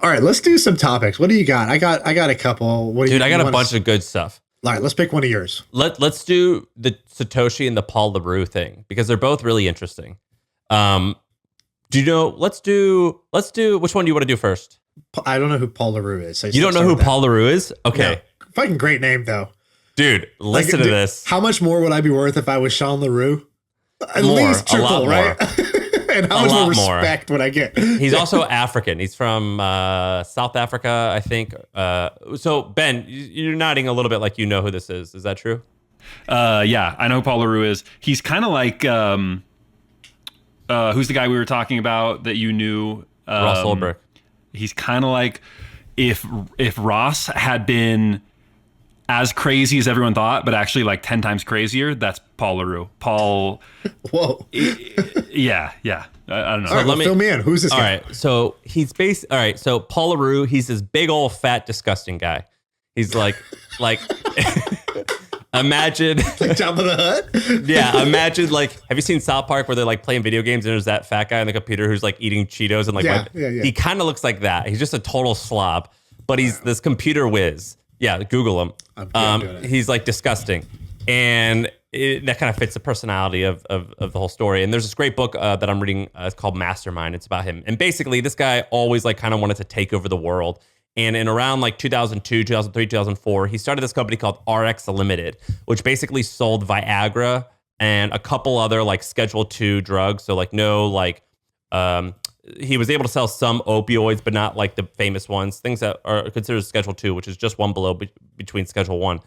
All right, let's do some topics. What do you got? I got a couple. Dude, I got a bunch of good stuff. All right, let's pick one of yours. Let's do the Satoshi and the Paul Le Roux thing because they're both really interesting. Do you know? Let's do. Which one do you want to do first? I don't know who Paul Le Roux is. So you don't know who Paul Le Roux is? Okay, no. Fucking great name though. Dude, listen to this. How much more would I be worth if I was Shaan Le Roux? At least triple, right? And how much more respect would I get? He's also African. He's from South Africa, I think. So, Ben, you're nodding a little bit like you know who this is. Is that true? Yeah, I know who Paul Le Roux is. He's kind of like, who's the guy we were talking about that you knew? Ross Ulbricht. He's kind of like if Ross had been as crazy as everyone thought, but actually like 10 times crazier, that's Paul Le Roux. Paul. Whoa. Yeah. I don't know. All right, well, fill me in. Who's this guy? All right. So he's all right. So Paul Le Roux, he's this big old fat disgusting guy. He's like imagine like Jabba the Hutt. Yeah. Imagine have you seen South Park where they're like playing video games and there's that fat guy on the computer who's like eating Cheetos and like, yeah. He kind of looks like that. He's just a total slob, but he's this computer whiz. Yeah. Google him. He's like disgusting. And that kind of fits the personality of the whole story. And there's this great book that I'm reading. It's called Mastermind. It's about him. And basically this guy always like kind of wanted to take over the world. And in around like 2002, 2003, 2004, he started this company called RX Limited, which basically sold Viagra and a couple other like Schedule II drugs. So like he was able to sell some opioids, but not like the famous ones, things that are considered Schedule II, which is just one below between Schedule I.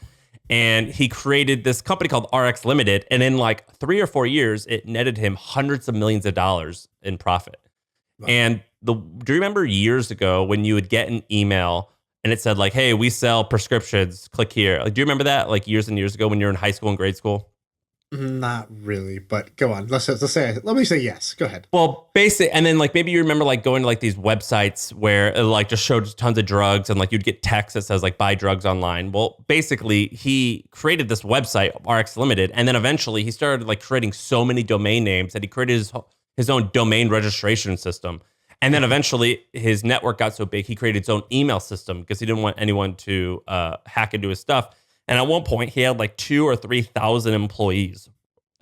And he created this company called RX Limited. And in like 3 or 4 years, it netted him hundreds of millions of dollars in profit. Wow. And do you remember years ago when you would get an email and it said like, hey, we sell prescriptions, click here. Like, do you remember that like years and years ago when you were in high school and grade school? Not really, but go on. Let me say yes. Go ahead. Well, basically, and then like maybe you remember like going to like these websites where it like just showed tons of drugs and like you'd get text that says like buy drugs online. Well, basically he created this website RX Limited, and then eventually he started like creating so many domain names that he created his own domain registration system. And then eventually his network got so big he created his own email system because he didn't want anyone to hack into his stuff. And at one point, he had like 2,000 or 3,000 employees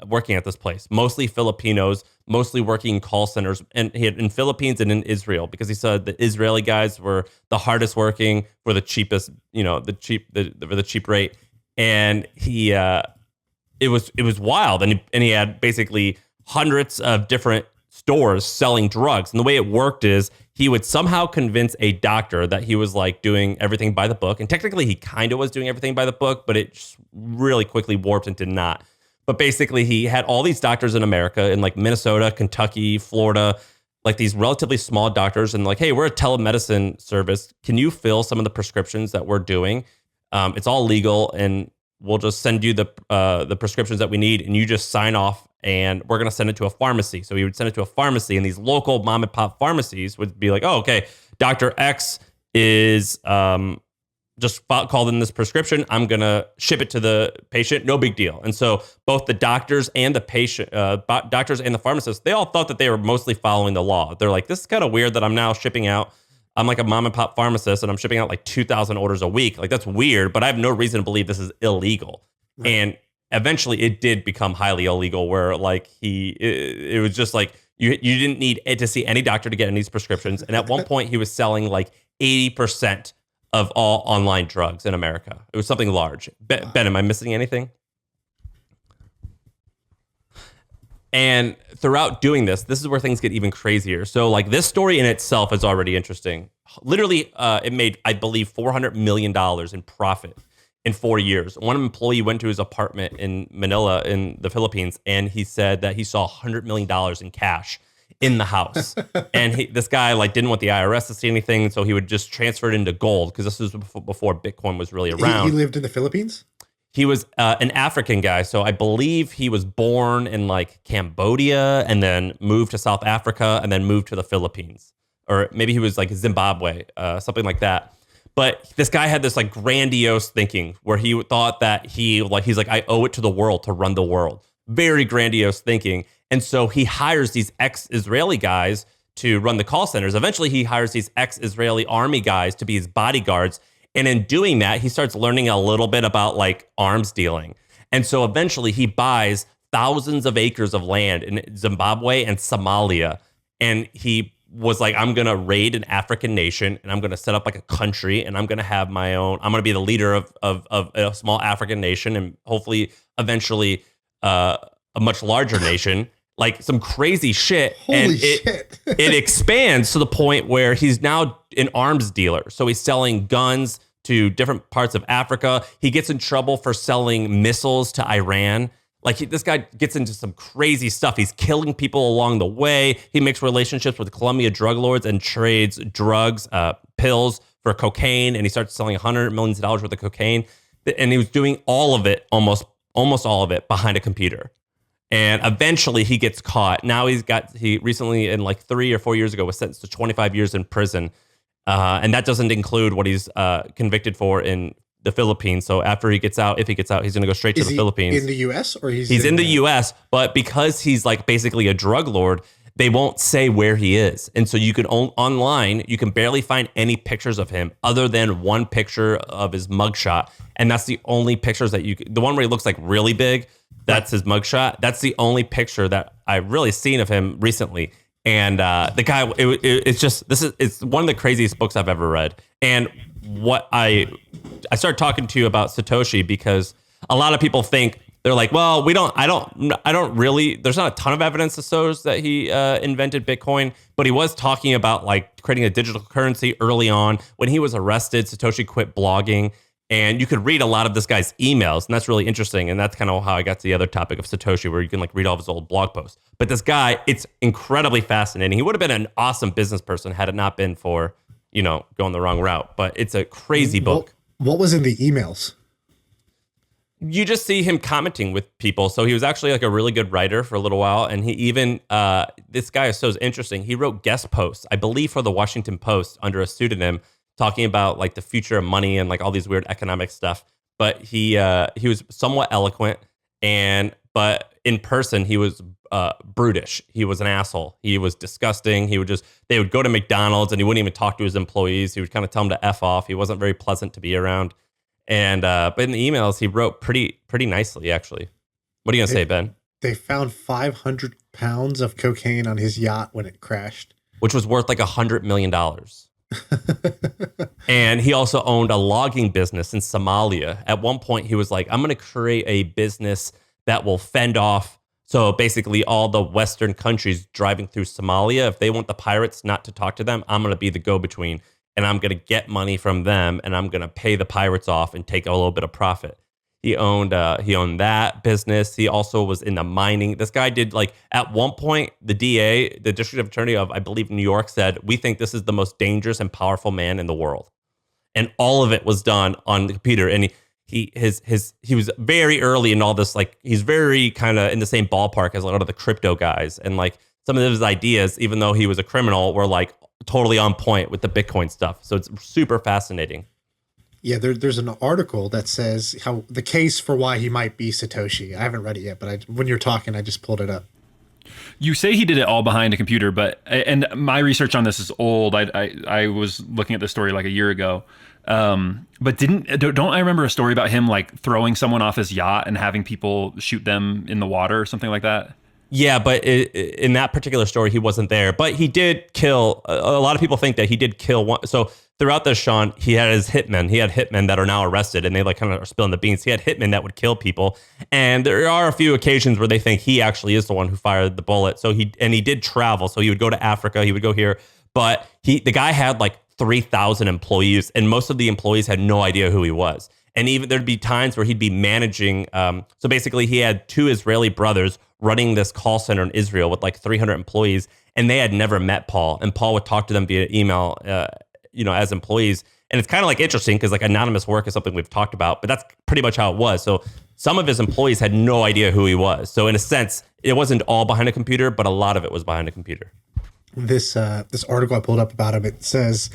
working at this place, mostly Filipinos, mostly working in call centers. And he had in Philippines and in Israel because he said the Israeli guys were the hardest working for the cheapest, the cheap rate. And it was wild. And he had basically hundreds of different stores selling drugs. And the way it worked is he would somehow convince a doctor that he was like doing everything by the book. And technically he kind of was doing everything by the book, but it just really quickly warped and did not. But basically he had all these doctors in America in like Minnesota, Kentucky, Florida, like these relatively small doctors. And like, hey, we're a telemedicine service. Can you fill some of the prescriptions that we're doing? It's all legal and we'll just send you the prescriptions that we need. And you just sign off and we're going to send it to a pharmacy. So he would send it to a pharmacy, and these local mom and pop pharmacies would be like, oh, okay, Dr. X is just called in this prescription. I'm going to ship it to the patient. No big deal. And so both the doctors and the patient, doctors and the pharmacists, they all thought that they were mostly following the law. They're like, this is kind of weird that I'm now shipping out. I'm like a mom and pop pharmacist and I'm shipping out like 2,000 orders a week. Like, that's weird, but I have no reason to believe this is illegal. Right. And eventually it did become highly illegal where like it was just like you didn't need to see any doctor to get any of these prescriptions. And at one point he was selling like 80% of all online drugs in America. It was something large. Ben, am I missing anything? And throughout doing this is where things get even crazier. So like this story in itself is already interesting. Literally, it made, I believe, $400 million in profit in 4 years. One employee went to his apartment in Manila in the Philippines, and he said that he saw $100 million in cash in the house. And this guy like didn't want the IRS to see anything, so he would just transfer it into gold because this was before Bitcoin was really around. He lived in the Philippines? He was an African guy, so I believe he was born in like Cambodia and then moved to South Africa and then moved to the Philippines. Or maybe he was like Zimbabwe, something like that. But this guy had this like grandiose thinking where he thought that he's like, I owe it to the world to run the world. Very grandiose thinking. And so he hires these ex-Israeli guys to run the call centers. Eventually, he hires these ex-Israeli army guys to be his bodyguards. And in doing that, he starts learning a little bit about like arms dealing. And so eventually he buys thousands of acres of land in Zimbabwe and Somalia. And he was like, I'm going to raid an African nation and I'm going to set up like a country and I'm going to have my own, I'm going to be the leader of a small African nation and hopefully eventually a much larger nation. Like some crazy shit. Holy shit. It expands to the point where he's now an arms dealer. So he's selling guns to different parts of Africa. He gets in trouble for selling missiles to Iran. Like this guy gets into some crazy stuff. He's killing people along the way. He makes relationships with Colombia drug lords and trades drugs, pills for cocaine. And he starts selling $100 million worth of cocaine. And he was doing all of it, almost all of it behind a computer. And eventually he gets caught. Now he recently, in like 3 or 4 years ago, was sentenced to 25 years in prison. And that doesn't include what he's convicted for in the Philippines. So after he gets out, if he gets out, he's going to go straight to the Philippines. In the U.S. or he's in the U.S., but because he's like basically a drug lord, they won't say where he is. And so you can online, you can barely find any pictures of him other than one picture of his mugshot. And that's the only pictures that the one where he looks like really big, that's his mugshot. That's the only picture that I've really seen of him recently. And the guy, it's one of the craziest books I've ever read. And what I started talking to you about Satoshi because a lot of people think they're like, well, I don't really, there's not a ton of evidence that shows that he invented Bitcoin, but he was talking about like creating a digital currency early on. When he was arrested, Satoshi quit blogging. And you could read a lot of this guy's emails, and that's really interesting. And that's kind of how I got to the other topic of Satoshi, where you can like read all of his old blog posts. But this guy, it's incredibly fascinating. He would have been an awesome business person had it not been for, going the wrong route. But it's a crazy book. What was in the emails? You just see him commenting with people. So he was actually like a really good writer for a little while. And he even, this guy is so interesting. He wrote guest posts, I believe, for the Washington Post under a pseudonym, talking about like the future of money and like all these weird economic stuff. But he was somewhat eloquent, but in person he was brutish. He was an asshole. He was disgusting. They would go to McDonald's and he wouldn't even talk to his employees. He would kind of tell them to F off. He wasn't very pleasant to be around. And but in the emails he wrote pretty nicely, actually. What are you gonna say, Ben? They found 500 pounds of cocaine on his yacht when it crashed, which was worth like $100 million. And he also owned a logging business in Somalia. At one point, he was like, I'm going to create a business that will fend off. So basically, all the Western countries driving through Somalia, if they want the pirates not to talk to them, I'm going to be the go-between. And I'm going to get money from them and I'm going to pay the pirates off and take a little bit of profit. He owned that business. He also was in the mining. This guy did like at one point, the DA, the district attorney of, I believe, New York said, we think this is the most dangerous and powerful man in the world. And all of it was done on the computer. And he was very early in all this. Like he's very kind of in the same ballpark as a lot of the crypto guys. And like some of his ideas, even though he was a criminal, were like totally on point with the Bitcoin stuff. So it's super fascinating. Yeah, there's an article that says how the case for why he might be Satoshi. I haven't read it yet, but when you're talking, I just pulled it up. You say he did it all behind a computer, and my research on this is old. I was looking at this story like a year ago, but don't I remember a story about him like throwing someone off his yacht and having people shoot them in the water or something like that? Yeah, but in that particular story, he wasn't there. But he did kill. A lot of people think that he did kill one. So throughout this, Shaan, he had his hitmen. He had hitmen that are now arrested, and they like kind of are spilling the beans. He had hitmen that would kill people, and there are a few occasions where they think he actually is the one who fired the bullet. So he did travel. So he would go to Africa. He would go here, but the guy had like 3,000 employees, and most of the employees had no idea who he was. And even there'd be times where he'd be managing. So basically, he had 2 Israeli brothers running this call center in Israel with like 300 employees, and they had never met Paul. And Paul would talk to them via email, as employees. And it's kind of like interesting because like anonymous work is something we've talked about, but that's pretty much how it was. So some of his employees had no idea who he was. So in a sense, it wasn't all behind a computer, but a lot of it was behind a computer. This article I pulled up about him, it says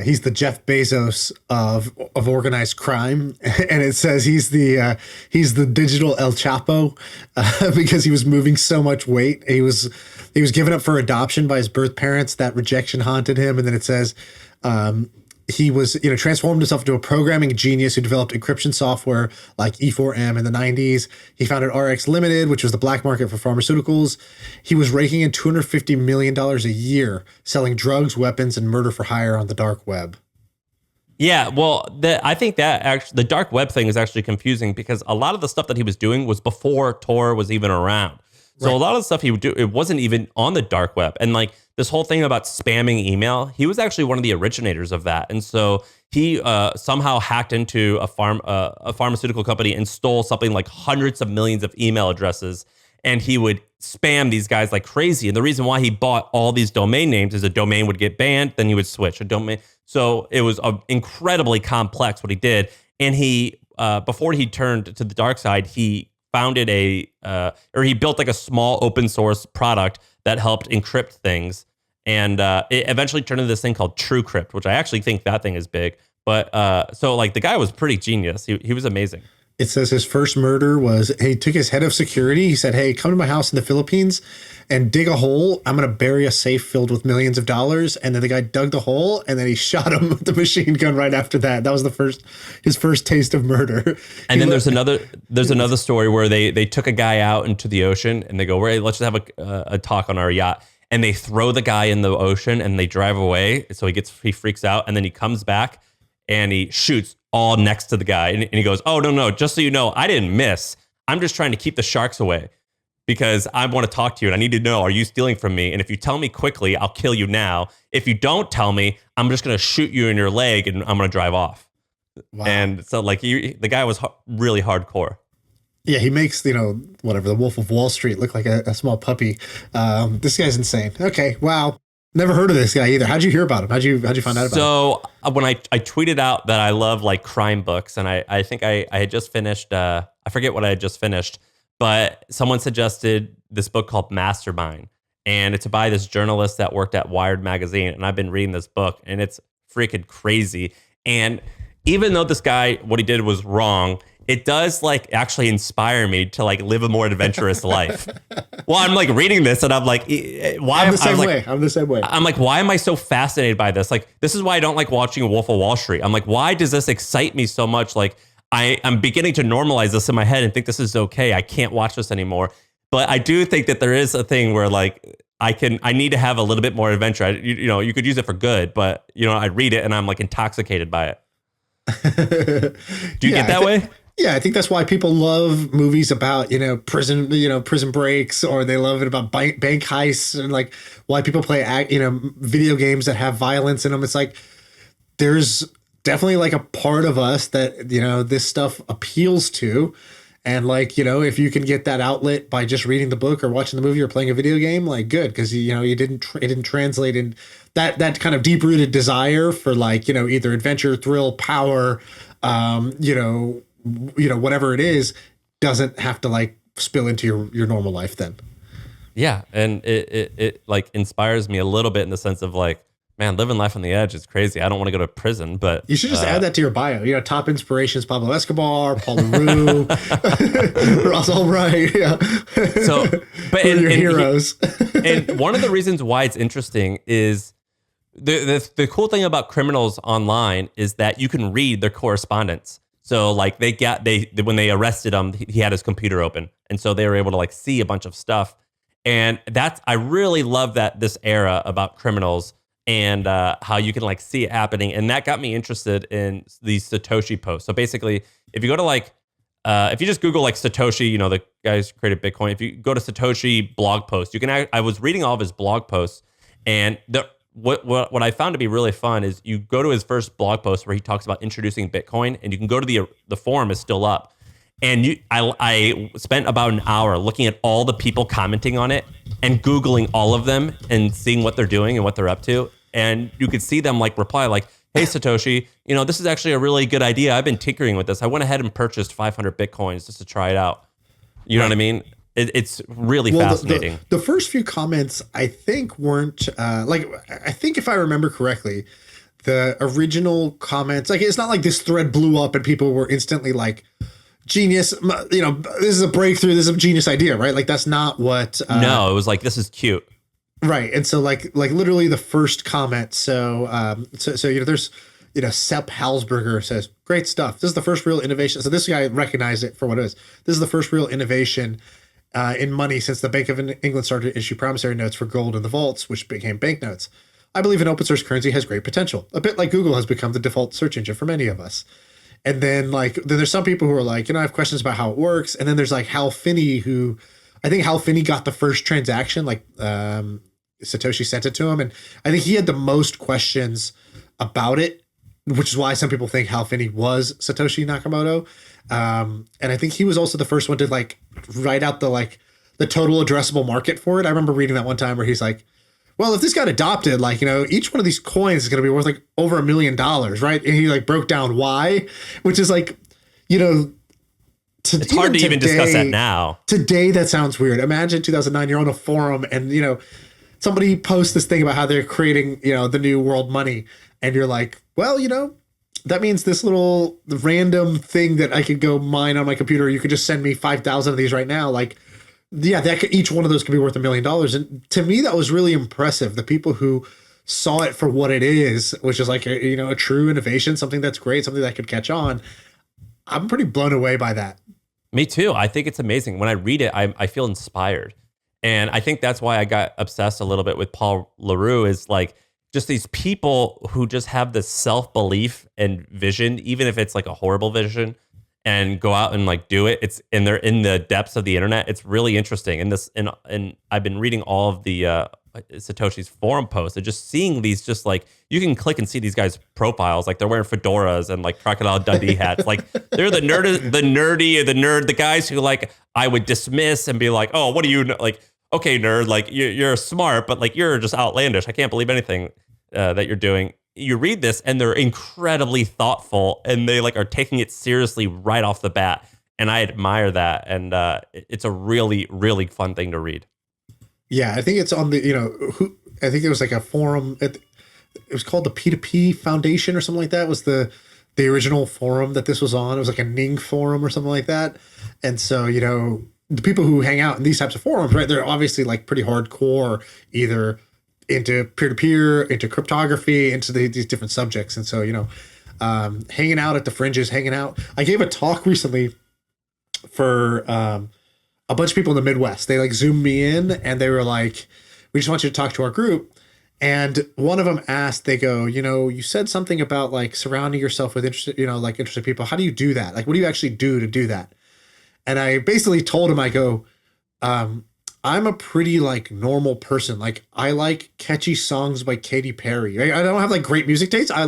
he's the Jeff Bezos of organized crime, and it says he's the digital El Chapo because he was moving so much weight. He was he was given up for adoption by his birth parents. That rejection haunted him. And then it says he was, transformed himself into a programming genius who developed encryption software like E4M in the 90s. He founded RX Limited, which was the black market for pharmaceuticals. He was raking in $250 million a year selling drugs, weapons, and murder for hire on the dark web. Yeah, well, I think that actually the dark web thing is actually confusing because a lot of the stuff that he was doing was before Tor was even around. So a lot of the stuff he would do, it wasn't even on the dark web. And like this whole thing about spamming email, he was actually one of the originators of that. And so he somehow hacked into a pharmaceutical company and stole something like hundreds of millions of email addresses. And he would spam these guys like crazy. And the reason why he bought all these domain names is a domain would get banned, then he would switch a domain. So it was incredibly complex what he did. And he, before he turned to the dark side, he founded he built like a small open source product that helped encrypt things. And it eventually turned into this thing called TrueCrypt, which I actually think that thing is big. But so like the guy was pretty genius. He was amazing. It says his first murder was he took his head of security. He said, hey, come to my house in the Philippines and dig a hole. I'm going to bury a safe filled with millions of dollars. And then the guy dug the hole and then he shot him with the machine gun right after that. That was his first taste of murder. And then there's another story where they took a guy out into the ocean and they go, right, let's just have a talk on our yacht. And they throw the guy in the ocean and they drive away. So he freaks out and then he comes back and he shoots all next to the guy. And he goes, oh, no, just so you know, I didn't miss. I'm just trying to keep the sharks away because I want to talk to you. And I need to know, are you stealing from me? And if you tell me quickly, I'll kill you now. If you don't tell me, I'm just going to shoot you in your leg and I'm going to drive off. Wow. And so like the guy was really hardcore. Yeah, he makes, whatever, the Wolf of Wall Street look like a small puppy. This guy's insane. Okay, wow. Never heard of this guy either. How'd you hear about him? How'd you find out about him? So when I tweeted out that I love like crime books, and I think I had just finished, I forget what I had just finished, but someone suggested this book called Mastermind. And it's by this journalist that worked at Wired magazine. And I've been reading this book and it's freaking crazy. And even though this guy, what he did was wrong, it does like actually inspire me to like live a more adventurous life. Well, I'm like reading this and I'm like, why? I'm the same way. I'm like, why am I so fascinated by this? Like, this is why I don't like watching Wolf of Wall Street. I'm like, why does this excite me so much? Like, I'm beginning to normalize this in my head and think this is okay. I can't watch this anymore. But I do think that there is a thing where like I need to have a little bit more adventure. You could use it for good, but I read it and I'm like intoxicated by it. Do you get that way? Yeah, I think that's why people love movies about, prison breaks, or they love it about bank heists, and like why people play, video games that have violence in them. It's like there's definitely like a part of us that, this stuff appeals to. And like, if you can get that outlet by just reading the book or watching the movie or playing a video game, like good, because it didn't translate in that kind of deep rooted desire for like, either adventure, thrill, power, whatever it is, doesn't have to like spill into your normal life then. Yeah. And it like inspires me a little bit in the sense of like, man, living life on the edge is crazy. I don't want to go to prison, but you should just add that to your bio. Top inspirations: Pablo Escobar, Paul Le Roux, Ross Ulbright. Yeah. So, but your heroes. And one of the reasons why it's interesting is the cool thing about criminals online is that you can read their correspondence. So like when they arrested him, he had his computer open, and so they were able to like see a bunch of stuff. And I really love that this era about criminals. And how you can like see it happening. And that got me interested in these Satoshi posts. So basically, if you go to like, if you just Google like Satoshi, the guys who created Bitcoin, if you go to Satoshi blog post, I was reading all of his blog posts. And what I found to be really fun is you go to his first blog post where he talks about introducing Bitcoin, and you can go to the forum is still up. And I spent about an hour looking at all the people commenting on it and Googling all of them and seeing what they're doing and what they're up to. And you could see them like reply like, hey, Satoshi, this is actually a really good idea. I've been tinkering with this. I went ahead and purchased 500 Bitcoins just to try it out. You know what I mean? It's really fascinating. The first few comments, I think, weren't I think if I remember correctly, the original comments, like it's not like this thread blew up and people were instantly like, genius, this is a breakthrough, this is a genius idea, right? Like that's not what no, it was like, this is cute. Right. And so like literally the first comment. So there's Sepp Halsberger says, great stuff. This is the first real innovation. So this guy recognized it for what it is. This is the first real innovation in money since the Bank of England started to issue promissory notes for gold in the vaults, which became banknotes. I believe an open source currency has great potential, a bit like Google has become the default search engine for many of us. And then then there's some people who are like, I have questions about how it works. And then there's like Hal Finney, who I think Hal Finney got the first transaction, Satoshi sent it to him. And I think he had the most questions about it, which is why some people think Hal Finney was Satoshi Nakamoto. And I think he was also the first one to write out the total addressable market for it. I remember reading that one time where he's like, well, if this got adopted, each one of these coins is going to be worth over $1 million, right? And he broke down why, which is it's hard to even discuss that now. Today, that sounds weird. Imagine 2009, you're on a forum and, somebody posts this thing about how they're creating, the new world money. And you're like, well, that means this little random thing that I could go mine on my computer. You could just send me 5,000 of these right now. Each one of those could be worth $1 million. And to me, that was really impressive. The people who saw it for what it is, which is a true innovation, something that's great, something that could catch on. I'm pretty blown away by that. Me too. I think it's amazing. When I read it, I feel inspired. And I think that's why I got obsessed a little bit with Paul Le Roux, is just these people who just have this self-belief and vision, even if it's a horrible vision, and go out and do it. And they're in the depths of the internet. It's really interesting. And I've been reading all of the Satoshi's forum posts and just seeing these, you can click and see these guys' profiles. They're wearing fedoras and Crocodile Dundee hats. They're the nerd, the guys who I would dismiss and be like, oh, what do you know? Okay, nerd, you're smart, but you're just outlandish. I can't believe anything that you're doing. You read this and they're incredibly thoughtful and they are taking it seriously right off the bat. And I admire that. And it's a really, really fun thing to read. Yeah, I think it's on the, I think there was a forum. It was called the P2P Foundation or something like that. It was the original forum that this was on. It was a Ning forum or something like that. And so, the people who hang out in these types of forums, right, they're obviously pretty hardcore, either into peer-to-peer, into cryptography, into these different subjects. And so, hanging out at the fringes, hanging out. I gave a talk recently for a bunch of people in the Midwest. They zoomed me in and they were like, we just want you to talk to our group. And one of them asked, they go, you said something about surrounding yourself with interested people. How do you do that? What do you actually do to do that? And I basically told him, I go, I'm a pretty normal person. I like catchy songs by Katy Perry. I don't have great music taste. I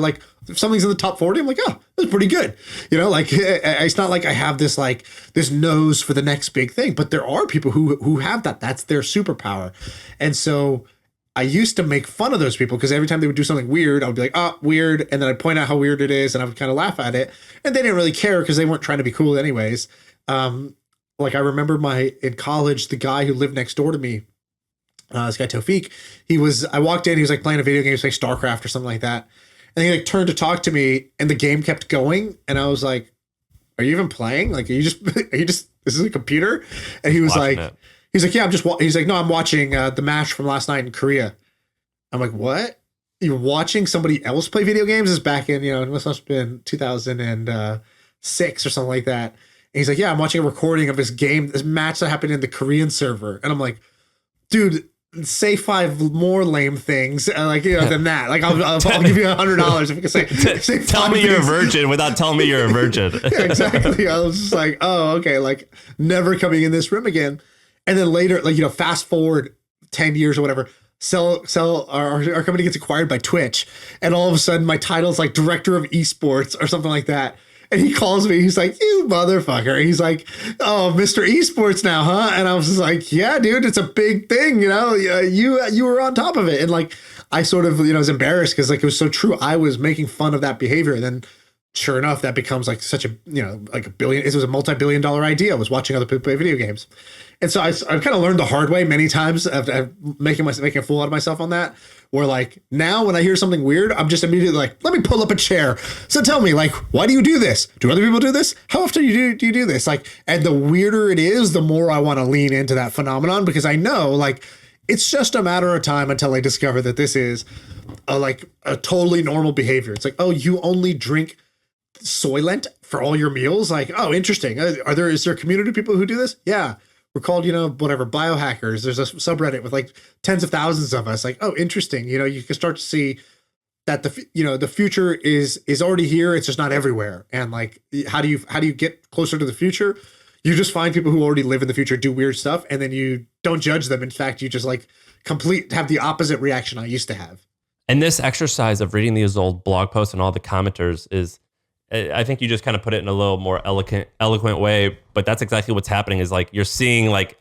if something's in the top 40, I'm oh, that's pretty good. It's not I have this this nose for the next big thing, but there are people who have that. That's their superpower. And so I used to make fun of those people because every time they would do something weird, I would be like, oh, weird. And then I'd point out how weird it is. And I would kind of laugh at it. And they didn't really care because they weren't trying to be cool anyways. I remember in college, the guy who lived next door to me, this guy Tofik, I walked in, he was playing a video game, StarCraft or something like that. And he turned to talk to me and the game kept going. And I was like, are you even playing? Are you just, this is a computer? And he was yeah, he's like, no, I'm watching the match from last night in Korea. I'm like, what? You're watching somebody else play video games? This is back in, it must have been 2006 or something like that. And he's like, yeah, I'm watching a recording of this match that happened in the Korean server. And I'm like, dude, say 5 more lame things than that. I'll give you $100 if you can say tell me you're a virgin without telling me you're a virgin. Yeah, exactly. I was just oh, okay, never coming in this room again. And then later, fast forward 10 years or whatever, our company gets acquired by Twitch. And all of a sudden my title's director of esports or something like that. And he calls me, he's like, you motherfucker. He's like, oh, Mr. Esports now, huh? And I was just like, yeah, dude, it's a big thing, you were on top of it. And I sort of, was embarrassed because it was so true. I was making fun of that behavior. And then sure enough, that becomes such a, it was a multi-billion-dollar idea. I was watching other people play video games. And so I've kind of learned the hard way many times of making a fool out of myself on that. Where now when I hear something weird, I'm just immediately let me pull up a chair. So tell me, why do you do this? Do other people do this? How often do you do this? And the weirder it is, the more I want to lean into that phenomenon because I know it's just a matter of time until they discover that this is a totally normal behavior. It's like, oh, you only drink Soylent for all your meals? Like, oh, interesting. Is there a community of people who do this? Yeah. We're called, whatever, biohackers. There's a subreddit with like tens of thousands of us. Like, oh, interesting. You can start to see that the future is already here. It's just not everywhere. And like, how do you get closer to the future? You just find people who already live in the future, do weird stuff, and then you don't judge them. In fact, you just like have the opposite reaction I used to have. And this exercise of reading these old blog posts and all the commenters is, I think you just kind of put it in a little more eloquent way, but that's exactly what's happening is like, you're seeing like,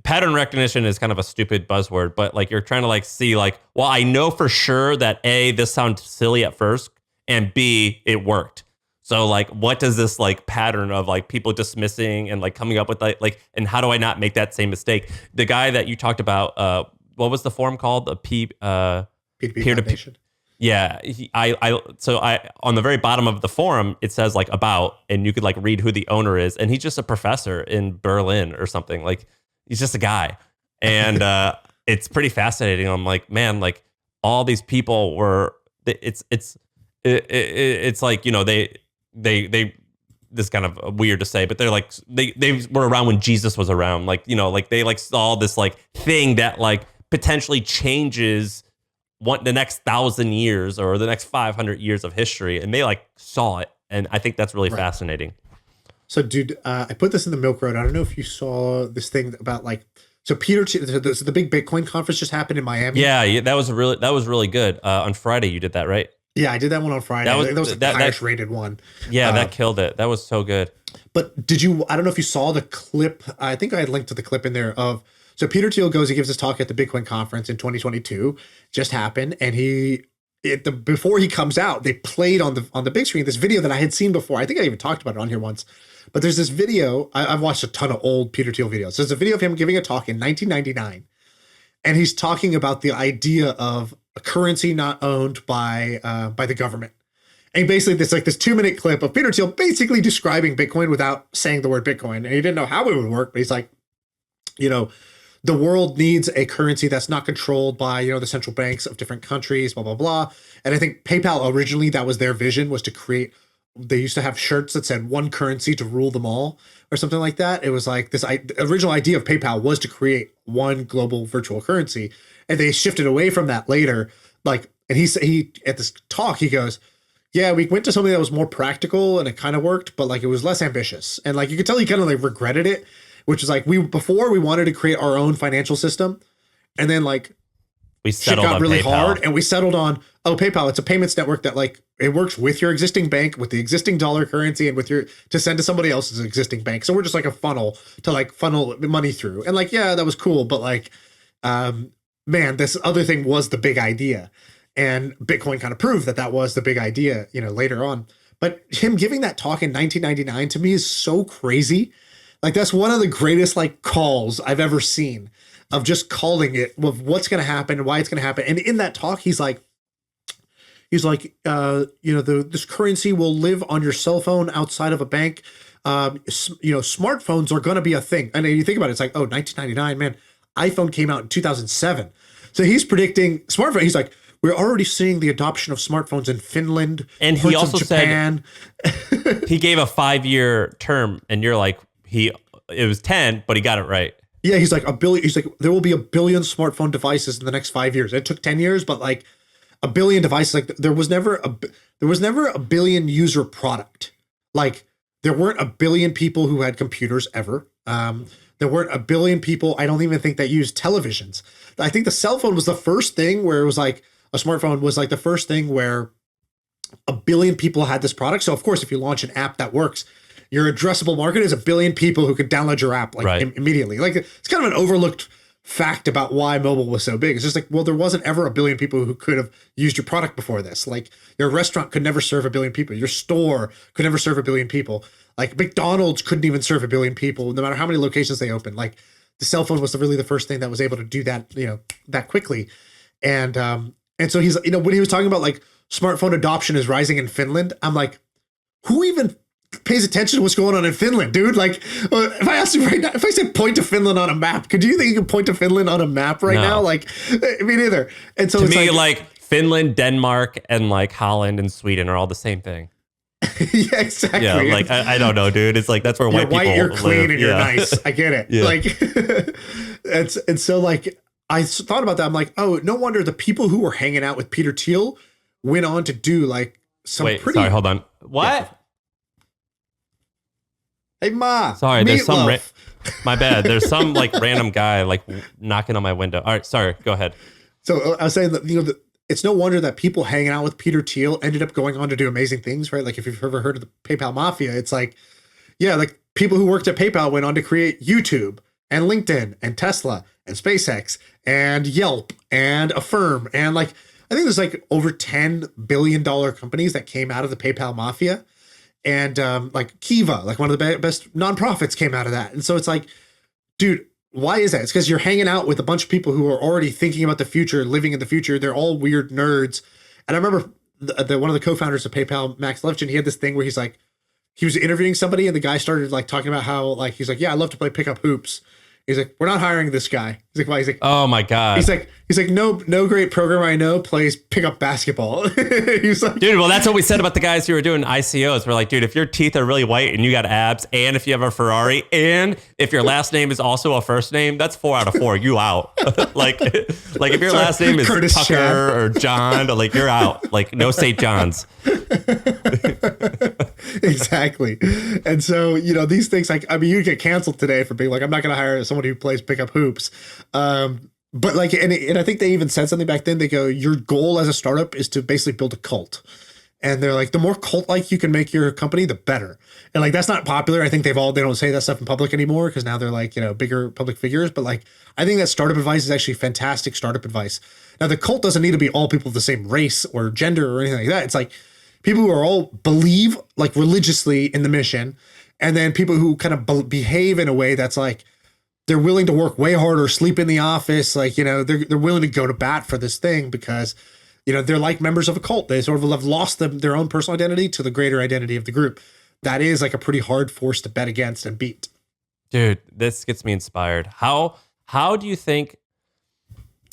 pattern recognition is kind of a stupid buzzword, but like you're trying to like see like, well, I know for sure that A, this sounds silly at first, and B, it worked. So like, what does this like pattern of like people dismissing and like coming up with like, and how do I not make that same mistake? The guy that you talked about, what was the forum called? The P2P Foundation. Yeah, I on the very bottom of the forum it says like about, and you could like read who the owner is, and he's just a professor in Berlin or something. Like he's just a guy, and it's pretty fascinating. I'm like, man, like all these people were. It's like they this is kind of weird to say, but they're like they were around when Jesus was around. Like like they like saw this like thing that like potentially changes the next 1,000 years or the next 500 years of history, and they like saw it, and I think that's really fascinating. So, dude, I put this in the Milk Road. I don't know if you saw this thing about like, so the big Bitcoin conference just happened in Miami. Yeah, that was really good. On Friday, you did that, right? Yeah, I did that one on Friday. That was the highest rated one. Yeah, that killed it. That was so good. But I don't know if you saw the clip. I think I had linked to the clip in there of. So Peter Thiel he gives his talk at the Bitcoin conference in 2022, just happened. And before he comes out, they played on the big screen, this video that I had seen before. I think I even talked about it on here once, but there's this video. I've watched a ton of old Peter Thiel videos. So there's a video of him giving a talk in 1999. And he's talking about the idea of a currency not owned by the government. And basically this 2-minute clip of Peter Thiel basically describing Bitcoin without saying the word Bitcoin. And he didn't know how it would work, but he's like, the world needs a currency that's not controlled by, the central banks of different countries, blah, blah, blah. And I think PayPal originally, that was their vision, was to create, they used to have shirts that said one currency to rule them all or something like that. It was like this original idea of PayPal was to create one global virtual currency. And they shifted away from that later. Like, and he at this talk, he goes, yeah, we went to something that was more practical and it kind of worked, but like it was less ambitious. And like, you could tell he kind of like regretted it. Which is like before we wanted to create our own financial system, and then like we settled shit got really PayPal. hard, and we settled on PayPal. It's a payments network that like it works with your existing bank, with the existing dollar currency, and to send to somebody else's existing bank. So we're just like a funnel to funnel money through, and like that was cool, but like, man, this other thing was the big idea, and Bitcoin kind of proved that was the big idea, later on. But him giving that talk in 1999 to me is so crazy. Like that's one of the greatest like calls I've ever seen of just calling it with what's going to happen and why it's going to happen. And in that talk, he's like, this currency will live on your cell phone outside of a bank. Smartphones are going to be a thing. And then you think about it, it's like, 1999, man, iPhone came out in 2007. So he's predicting smartphone. He's like, we're already seeing the adoption of smartphones in Finland. And he also said, he gave a 5-year term, and you're like, it was 10, but he got it right. Yeah, he's like there will be 1 billion smartphone devices in the next 5 years. It took 10 years, but like 1 billion devices. Like there was never a billion user product. Like there weren't 1 billion people who had computers ever. There weren't 1 billion people. I don't even think that used televisions. I think the cell phone was the first thing where it was like a smartphone was like the first thing where 1 billion people had this product. So of course, if you launch an app that works, your addressable market is 1 billion people who could download your app immediately. Like it's kind of an overlooked fact about why mobile was so big. It's just like, well, there wasn't ever 1 billion people who could have used your product before this. Like your restaurant could never serve 1 billion people. Your store could never serve 1 billion people. Like McDonald's couldn't even serve 1 billion people, no matter how many locations they opened. Like the cell phone was really the first thing that was able to do that, that quickly. And so he's, when he was talking about like smartphone adoption is rising in Finland, I'm like, who even pays attention to what's going on in Finland, dude. Like, if I asked you right now, if I said point to Finland on a map, could you think you can point to Finland on a map right now? Like, me neither. And so to it's me, like Finland, Denmark, and like Holland and Sweden are all the same thing. Yeah, exactly. Yeah, like I don't know, dude. It's like that's where white people you're clean, live. and you're nice. I get it. Yeah. Like, and so like I thought about that. I'm like, oh, no wonder the people who were hanging out with Peter Thiel went on to do like some pretty. Sorry, hold on. What? Yeah. Hey, Ma. Sorry, there's some. Meatloaf. My bad. There's some like random guy like knocking on my window. All right, sorry. Go ahead. So I was saying that it's no wonder that people hanging out with Peter Thiel ended up going on to do amazing things, right? Like if you've ever heard of the PayPal Mafia, it's like, yeah, like people who worked at PayPal went on to create YouTube and LinkedIn and Tesla and SpaceX and Yelp and Affirm. And like, I think there's like over $10 billion companies that came out of the PayPal Mafia. And like Kiva, like one of the best nonprofits came out of that. And so it's like, dude, why is that? It's because you're hanging out with a bunch of people who are already thinking about the future, living in the future. They're all weird nerds. And I remember one of the co-founders of PayPal, Max Levchin, he had this thing where he's like, he was interviewing somebody and the guy started like talking about how like, he's like, yeah, I love to play pickup hoops. He's like, we're not hiring this guy. He's like, why? He's like, oh my God. He's like, no great programmer I know plays pickup basketball. He's like, dude, well, that's what we said about the guys who were doing ICOs. We're like, dude, if your teeth are really white and you got abs, and if you have a Ferrari, and if your last name is also a first name, that's 4 out of 4. You out. like if your last name is Curtis Tucker Chan. or John, like you're out. Like no St. John's. Exactly. And so, these things, like, I mean, you get canceled today for being like, I'm not going to hire someone who plays pickup hoops. But like, and I think they even said something back then. They go, your goal as a startup is to basically build a cult. And they're like, the more cult-like you can make your company, the better. And like, that's not popular. I think they don't say that stuff in public anymore because now they're like, bigger public figures. But like, I think that startup advice is actually fantastic startup advice. Now, the cult doesn't need to be all people of the same race or gender or anything like that. It's like people who are all believe like religiously in the mission. And then people who kind of behave in a way that's like, they're willing to work way harder, sleep in the office. Like, they're willing to go to bat for this thing because, they're like members of a cult. They sort of have lost their own personal identity to the greater identity of the group. That is like a pretty hard force to bet against and beat. Dude, this gets me inspired. How do you think,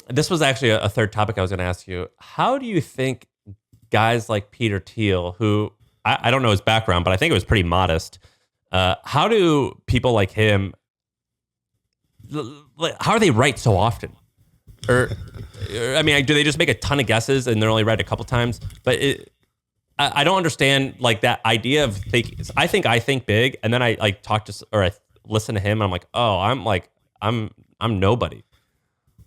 this was actually a third topic I was going to ask you. How do you think guys like Peter Thiel, who I don't know his background, but I think it was pretty modest. How do people like him, how are they right so often? Or, I mean, do they just make a ton of guesses and they're only right a couple times? But I don't understand like that idea of thinking. I think big, and then I like talk to or I listen to him, and I'm like, oh, I'm nobody.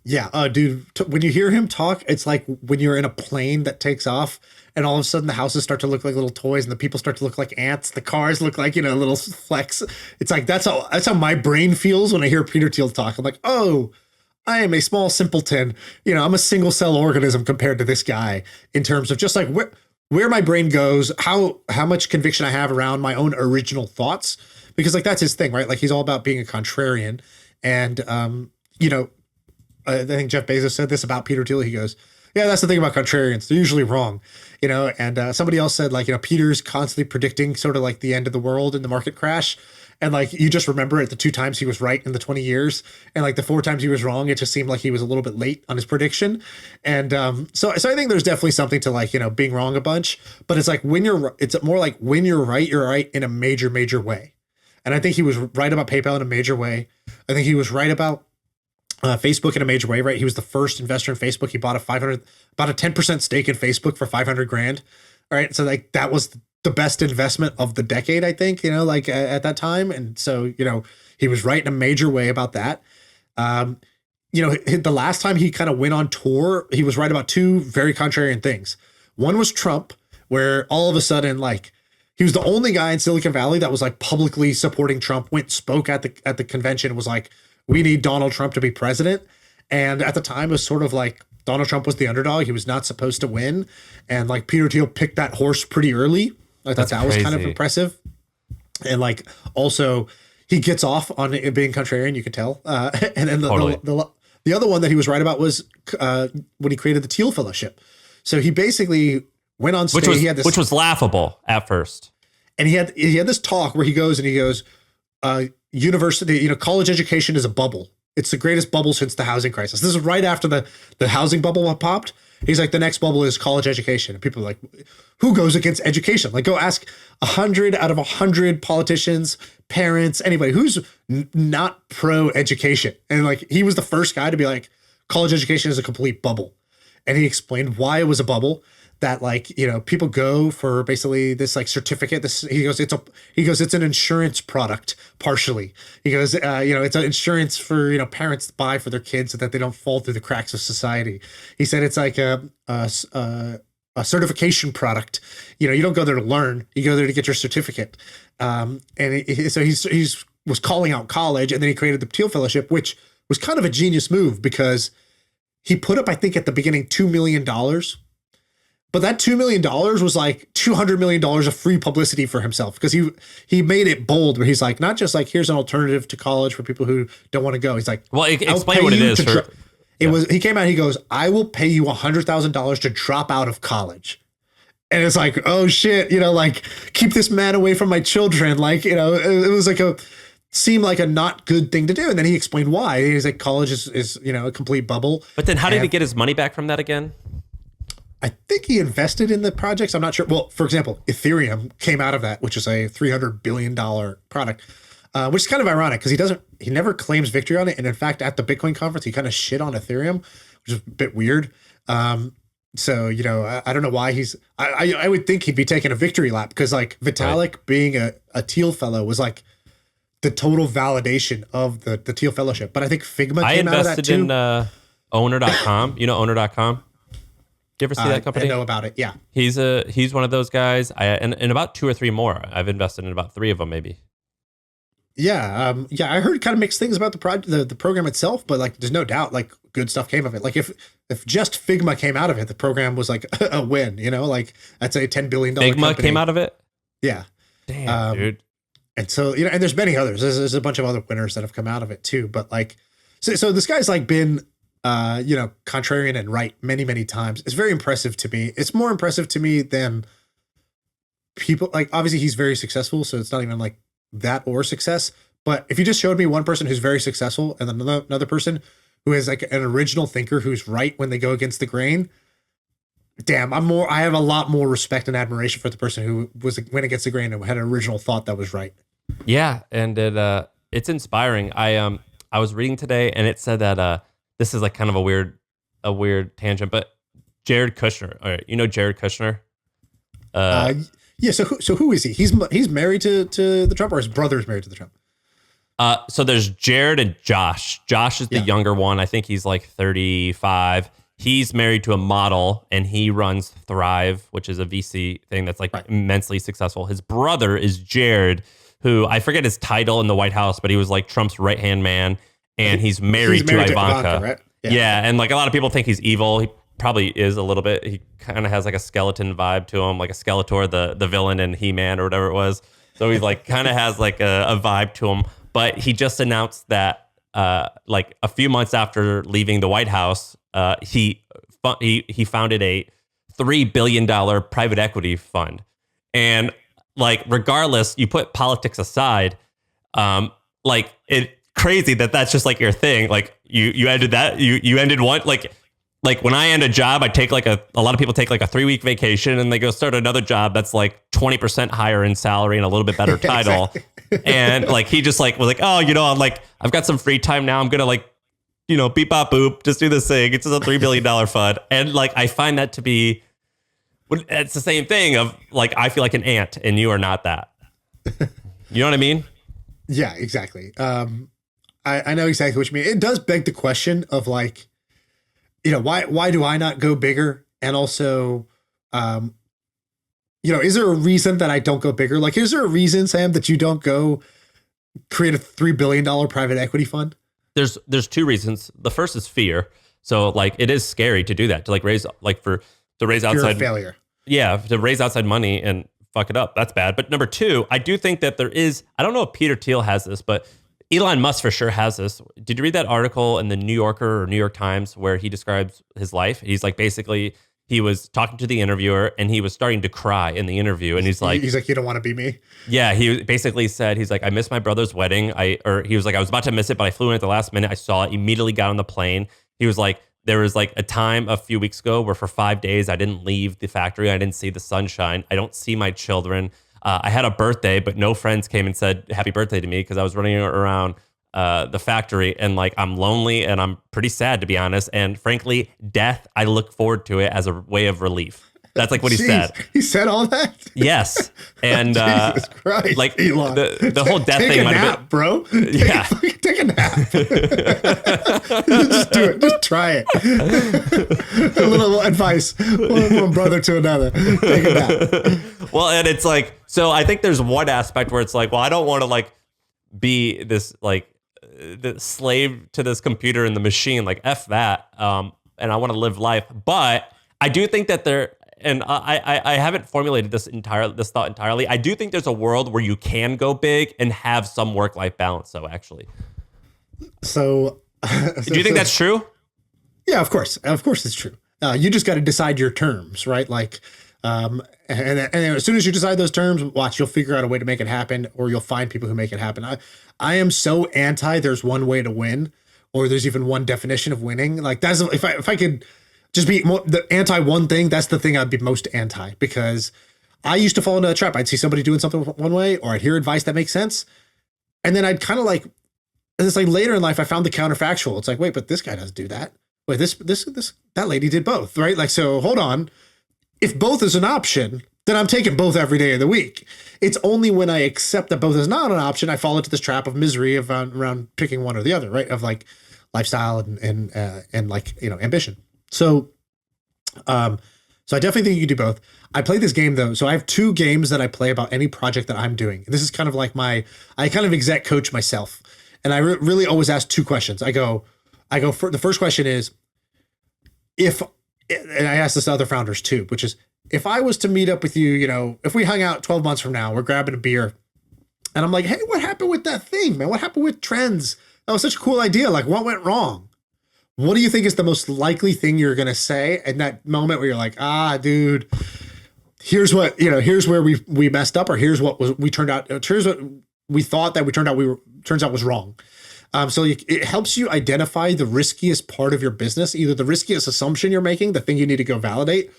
Yeah, dude. When you hear him talk, it's like when you're in a plane that takes off, and all of a sudden the houses start to look like little toys, and the people start to look like ants. The cars look like little flecks. It's like that's how my brain feels when I hear Peter Thiel talk. I'm like, oh, I am a small simpleton. I'm a single cell organism compared to this guy in terms of just like where my brain goes, how much conviction I have around my own original thoughts, because like that's his thing, right? Like he's all about being a contrarian, and I think Jeff Bezos said this about Peter Thiel. He goes, yeah, that's the thing about contrarians. They're usually wrong, and somebody else said like, Peter's constantly predicting sort of like the end of the world and the market crash. And like, you just remember it, the 2 times he was right in the 20 years. And like the 4 times he was wrong, it just seemed like he was a little bit late on his prediction. And so I think there's definitely something to like, being wrong a bunch, but it's like it's more like when you're right in a major, major way. And I think he was right about PayPal in a major way. I think he was right about Facebook in a major way, right? He was the first investor in Facebook. He bought a 10% stake in Facebook for $500,000. All right. So like that was the best investment of the decade, I think, like at that time. And so, he was right in a major way about that. The last time he kind of went on tour, he was right about 2 very contrarian things. One was Trump, where all of a sudden, like, he was the only guy in Silicon Valley that was like publicly supporting Trump, spoke at the convention, was like, we need Donald Trump to be president. And at the time it was sort of like Donald Trump was the underdog. He was not supposed to win. And like Peter Thiel picked that horse pretty early. I thought that was kind of impressive. And like, also he gets off on it being contrarian, you can tell. And then the other one that he was right about was when he created the Thiel Fellowship. So he basically went on stage. Which was laughable at first. And he had this talk where he goes, university, college education is a bubble. It's the greatest bubble since the housing crisis. This is right after the housing bubble popped. He's like, the next bubble is college education. And people are like, who goes against education? Like, go ask 100 out of 100 politicians, parents, anybody who's not pro education. And like, he was the first guy to be like, college education is a complete bubble. And he explained why it was a bubble. That like, people go for basically this like certificate. He goes, it's an insurance product partially. He goes, it's an insurance for, parents to buy for their kids so that they don't fall through the cracks of society. He said it's like a certification product. You don't go there to learn, you go there to get your certificate. So he was calling out college, and then he created the Thiel Fellowship, which was kind of a genius move because he put up, I think at the beginning, $2 million. But that $2 million was like $200 million of free publicity for himself, because he made it bold where he's like, not just like, here's an alternative to college for people who don't want to go. He's like, well, explain what it is. He came out, he goes, I will pay you $100,000 to drop out of college. And it's like, oh shit, like, keep this man away from my children. Like, it was like seemed like a not good thing to do. And then he explained why. He's like, college is a complete bubble. But then how did he get his money back from that again? I think he invested in the projects. I'm not sure. Well, for example, Ethereum came out of that, which is a $300 billion product, which is kind of ironic because he never claims victory on it. And in fact, at the Bitcoin conference, he kind of shit on Ethereum, which is a bit weird. So, I don't know why I would think he'd be taking a victory lap, because like Vitalik being a Thiel fellow was like the total validation of the Thiel Fellowship. But I think Figma came out of that too. I invested in owner.com. Owner.com? You ever see that company? I know about it. Yeah. He's one of those guys. And about 2 or 3 more. I've invested in about 3 of them, maybe. Yeah. I heard kind of mixed things about the program itself, but like, there's no doubt like good stuff came of it. Like if just Figma came out of it, the program was like a win, like that's a $10 billion Figma company. Came out of it? Yeah. Damn, dude. And so, and there's many others. There's a bunch of other winners that have come out of it too. But like, so this guy's like been, contrarian and right many, many times. It's very impressive to me. It's more impressive to me than people, like, obviously he's very successful, so it's not even like that or success. But if you just showed me one person who's very successful and then another person who is like an original thinker who's right when they go against the grain, damn, I have a lot more respect and admiration for the person who went against the grain and had an original thought that was right. Yeah, and it's inspiring. I was reading today, and it said that this is like kind of a weird tangent, but Jared Kushner. All right, Jared Kushner. Yeah. So who is he? He's married to the Trump, or his brother's married to the Trump. So there's Jared and Josh. Josh is the younger one. I think he's like 35. He's married to a model, and he runs Thrive, which is a VC thing that's like immensely successful. His brother is Jared, who I forget his title in the White House, but he was like Trump's right-hand man. And he's married to Ivanka. Right? Yeah. And like a lot of people think he's evil. He probably is a little bit. He kind of has like a skeleton vibe to him, like a Skeletor, the villain in He-Man or whatever it was. So he's like kind of has like a vibe to him. But he just announced that like a few months after leaving the White House, he founded a $3 billion private equity fund. And like, regardless, you put politics aside, like it. Crazy that's just like your thing. Like you ended that. You ended one. Like when I end a job, I take like a lot of people take like a 3-week vacation and they go start another job that's like 20% higher in salary and a little bit better title. And like he just like was like, oh, I've got some free time now. I'm gonna like, beep bop boop, just do this thing. It's just a $3 billion fund. And like I find that to be, it's the same thing of like I feel like an ant and you are not that. You know what I mean? Yeah, exactly. I know exactly what you mean. It does beg the question of like, why do I not go bigger? And also, is there a reason that I don't go bigger? Like, is there a reason, Sam, that you don't go create a $3 billion private equity fund? There's 2 reasons. The first is fear. So like, it is scary to do that, to like raise outside failure. Yeah. To raise outside money and fuck it up. That's bad. But number 2, I do think that I don't know if Peter Thiel has this, but Elon Musk for sure has this. Did you read that article in the New Yorker or New York Times where he describes his life? He's like, basically, he was talking to the interviewer and he was starting to cry in the interview. And he's like, you don't want to be me. Yeah, he basically said, he's like, I missed my brother's wedding. He was like, I was about to miss it, but I flew in at the last minute. I saw it, immediately got on the plane. He was like, there was like a time a few weeks ago where for 5 days I didn't leave the factory. I didn't see the sunshine. I don't see my children. I had a birthday, but no friends came and said happy birthday to me because I was running around the factory, and like I'm lonely and I'm pretty sad, to be honest. And frankly, death, I look forward to it as a way of relief. That's like what he said. He said all that? Yes. And Jesus Christ, like Elon. the whole death Take thing a might nap, have been, bro. Yeah. Take a nap. Just do it. Just try it. A little advice. One brother to another. Take a nap. Well, and it's like, so I think there's one aspect where it's like, well, I don't want to like be this like the slave to this computer and the machine, like F that. And I want to live life. But I do think that and I haven't formulated this thought entirely. I do think there's a world where you can go big and have some work-life balance. So actually, do you think that's true? Yeah, of course it's true. You just got to decide your terms, right? Like, and as soon as you decide those terms, watch, you'll figure out a way to make it happen, or you'll find people who make it happen. I am so anti there's one way to win, or there's even one definition of winning. Like that's, if I could just be more, the anti one thing, that's the thing I'd be most anti, because I used to fall into a trap. I'd see somebody doing something one way, or I'd hear advice that makes sense, and then I'd kind of like, it's like later in life I found the counterfactual. It's like, wait, but this guy doesn't do that. Wait, that lady did both, right? Like, so hold on. If both is an option, then I'm taking both every day of the week. It's only when I accept that both is not an option, I fall into this trap of misery of around picking one or the other, right? Of like lifestyle and like, you know, ambition. So I definitely think you can do both. I play this game though. So I have 2 games that I play about any project that I'm doing. This is kind of like I kind of exec coach myself. And I really always ask 2 questions. I go for the first question is, and I ask this to other founders too, which is, if I was to meet up with you, you know, if we hung out 12 months from now, we're grabbing a beer and I'm like, hey, what happened with that thing, man? What happened with trends? That was such a cool idea. Like, what went wrong? What do you think is the most likely thing you're going to say in that moment where you're like, dude, here's where we messed up, or here's what we turned out. Here's what we thought that turns out was wrong. So it helps you identify the riskiest part of your business, either the riskiest assumption you're making, the thing you need to go validate,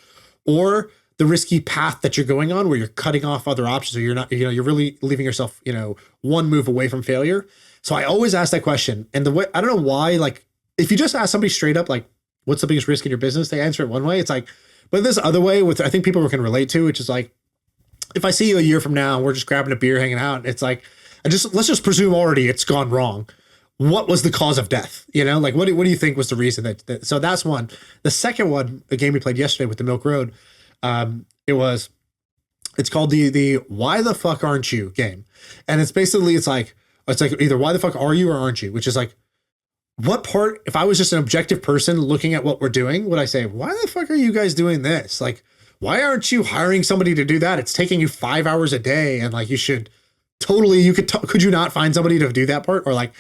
or the risky path that you're going on where you're cutting off other options, or you're not, you know, you're really leaving yourself, you know, one move away from failure. So I always ask that question. And the way, I don't know why, like, if you just ask somebody straight up, like, what's the biggest risk in your business? They answer it one way. It's like, but this other way, with, I think people can relate to, which is like, if I see you a year from now and we're just grabbing a beer, hanging out, it's like, let's just presume already it's gone wrong. What was the cause of death? You know, like, what do you think was the reason that so that's one. The second one, the game we played yesterday with the Milk Road, it's called the why the fuck aren't you game. And it's basically, it's like either why the fuck are you or aren't you, which is like, what part, if I was just an objective person looking at what we're doing, would I say, why the fuck are you guys doing this? Like, why aren't you hiring somebody to do that? It's taking you 5 hours a day. And like, you should totally, could you not find somebody to do that part? Or like,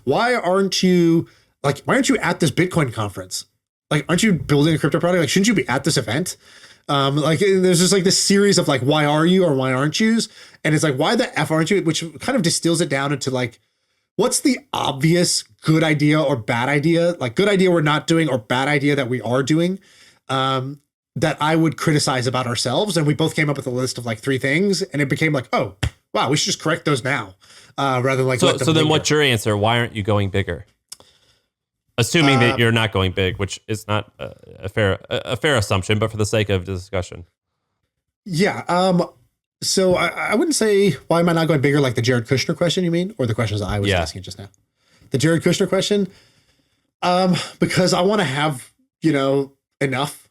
why aren't you at this Bitcoin conference? Like, aren't you building a crypto product? Like, shouldn't you be at this event? Like, there's just like this series of like, why are you or why aren't yous? And it's like, why the F aren't you? Which kind of distills it down into like, what's the obvious good idea or bad idea? Like, good idea we're not doing or bad idea that we are doing, that I would criticize about ourselves. And we both came up with a list of like 3 things, and it became like, oh, wow, we should just correct those now. Rather than like, so then what's your answer? Why aren't you going bigger? Assuming that you're not going big, which is not a fair assumption, but for the sake of discussion. Yeah. So I wouldn't say, why am I not going bigger? Like the Jared Kushner question, you mean? Or the questions that I was asking just now? The Jared Kushner question. Because I want to have, you know, enough.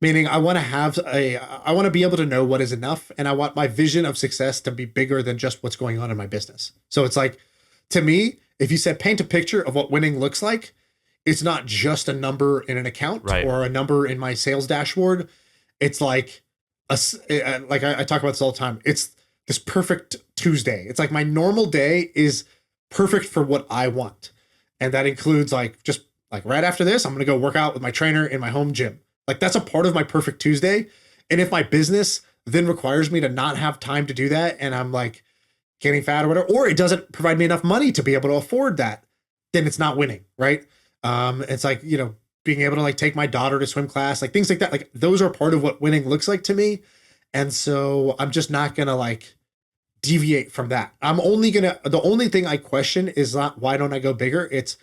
Meaning I want to be able to know what is enough. And I want my vision of success to be bigger than just what's going on in my business. So it's like, to me, if you said paint a picture of what winning looks like, it's not just a number in an account or a number in my sales dashboard. It's like, I talk about this all the time. It's this perfect Tuesday. It's like my normal day is perfect for what I want. And that includes like, just like right after this, I'm going to go work out with my trainer in my home gym. Like that's a part of my perfect Tuesday. And if my business then requires me to not have time to do that, and I'm like getting fat or whatever, or it doesn't provide me enough money to be able to afford that, then it's not winning, right? It's like, you know, being able to like take my daughter to swim class, like things like that. Like those are part of what winning looks like to me. And so I'm just not gonna like deviate from that. The only thing I question is not why don't I go bigger? It's,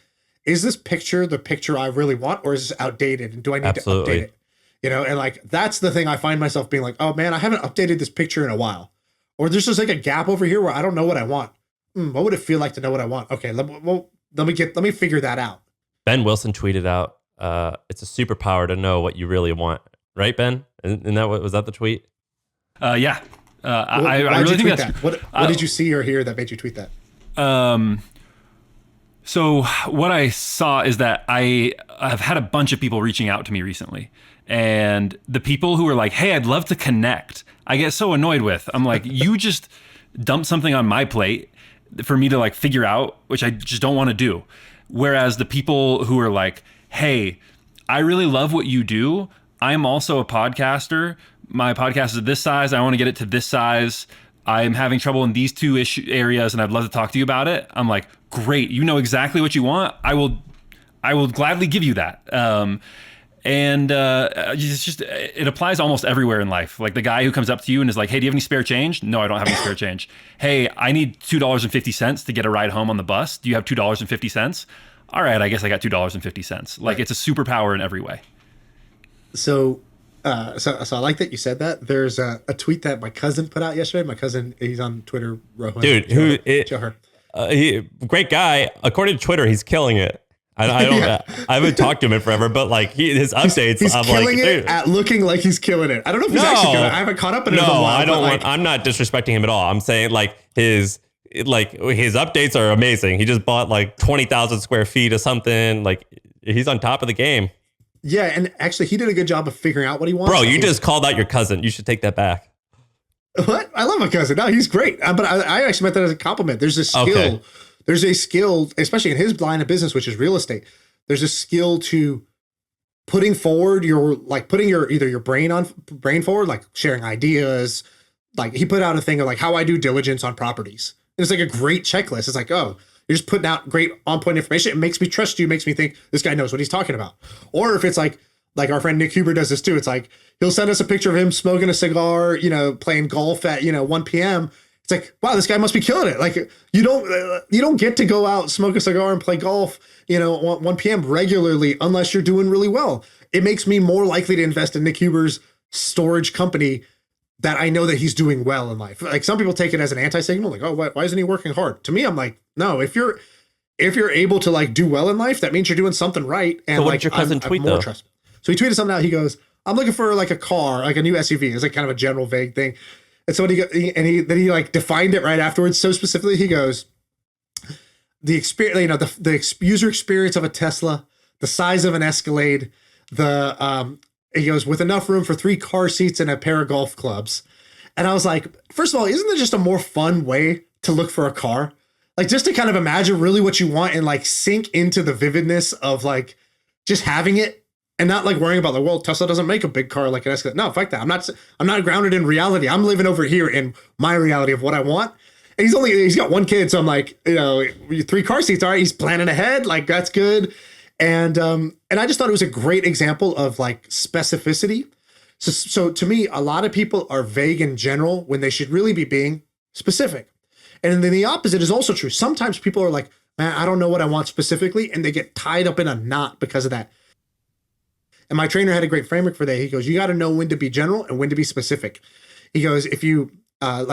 is this picture the picture I really want, or is this outdated? And do I need to update it? You know, and like, that's the thing I find myself being like, oh man, I haven't updated this picture in a while. Or there's just like a gap over here where I don't know what I want. What would it feel like to know what I want? Okay, let me figure that out. Ben Wilson tweeted out, it's a superpower to know what you really want. Right, Ben? And that was that the tweet? Yeah. I really think that's... What did you see or hear that made you tweet that? So what I saw is that I have had a bunch of people reaching out to me recently. And the people who are like, hey, I'd love to connect, I get so annoyed with. I'm like, you just dumped something on my plate for me to like figure out, which I just don't want to do. Whereas the people who are like, hey, I really love what you do. I'm also a podcaster. My podcast is this size. I want to get it to this size. I'm having trouble in these two areas and I'd love to talk to you about it. I'm like, great. You know exactly what you want. I will gladly give you that. It applies almost everywhere in life. Like the guy who comes up to you and is like, hey, do you have any spare change? No, I don't have any spare change. Hey, I need $2.50 to get a ride home on the bus. Do you have $2.50? All right, I guess I got $2.50. Like, it's a superpower in every way. So I like that you said that. There's a tweet that my cousin put out yesterday. My cousin, he's on Twitter. Rohan. Dude, great guy. According to Twitter, he's killing it. I don't. Yeah. I haven't talked to him in forever, but like his updates, he's I'm killing like, it at looking like he's killing it. I don't know if he's actually doing it. I haven't caught up in it. No, I don't want. I'm not disrespecting him at all. I'm saying like his updates are amazing. He just bought like 20,000 square feet or something. Like he's on top of the game. Yeah, and actually, he did a good job of figuring out what he wants. Bro, you just called out your cousin. You should take that back. What? I love my cousin. No, he's great. But I actually meant that as a compliment. There's a skill. Okay. There's a skill, especially in his line of business, which is real estate. There's a skill to putting forward putting your brain forward, like sharing ideas. Like he put out a thing of like how I do diligence on properties. And it's like a great checklist. It's like, oh, you're just putting out great on point information. It makes me trust you, makes me think this guy knows what he's talking about. Or if it's like our friend Nick Huber does this too. It's like, he'll send us a picture of him smoking a cigar, playing golf at, 1 p.m. It's like, wow, this guy must be killing it. Like you don't get to go out, smoke a cigar and play golf, 1 p.m. regularly unless you're doing really well. It makes me more likely to invest in Nick Huber's storage company that I know that he's doing well in life. Like some people take it as an anti-signal, like, oh, why isn't he working hard? To me, I'm like, no, if you're able to like do well in life, that means you're doing something right. And so what like, did your cousin tweet though? Trust. So he tweeted something out. He goes, I'm looking for like a car, like a new SUV. It's like kind of a general vague thing. And so he like defined it right afterwards. So specifically, he goes, the experience, the user experience of a Tesla, the size of an Escalade, he goes, with enough room for 3 car seats and a pair of golf clubs. And I was like, first of all, isn't there just a more fun way to look for a car? Like just to kind of imagine really what you want and like sink into the vividness of like just having it. And not like worrying about like, well, Tesla doesn't make a big car like an Escalade. No, fuck that. I'm not grounded in reality. I'm living over here in my reality of what I want. And he's got 1 kid, so I'm like, 3 car seats. All right, he's planning ahead. Like that's good. And I just thought it was a great example of like specificity. So to me, a lot of people are vague in general when they should really be being specific. And then the opposite is also true. Sometimes people are like, man, I don't know what I want specifically, and they get tied up in a knot because of that. And my trainer had a great framework for that. He goes, you got to know when to be general and when to be specific. He goes, if you,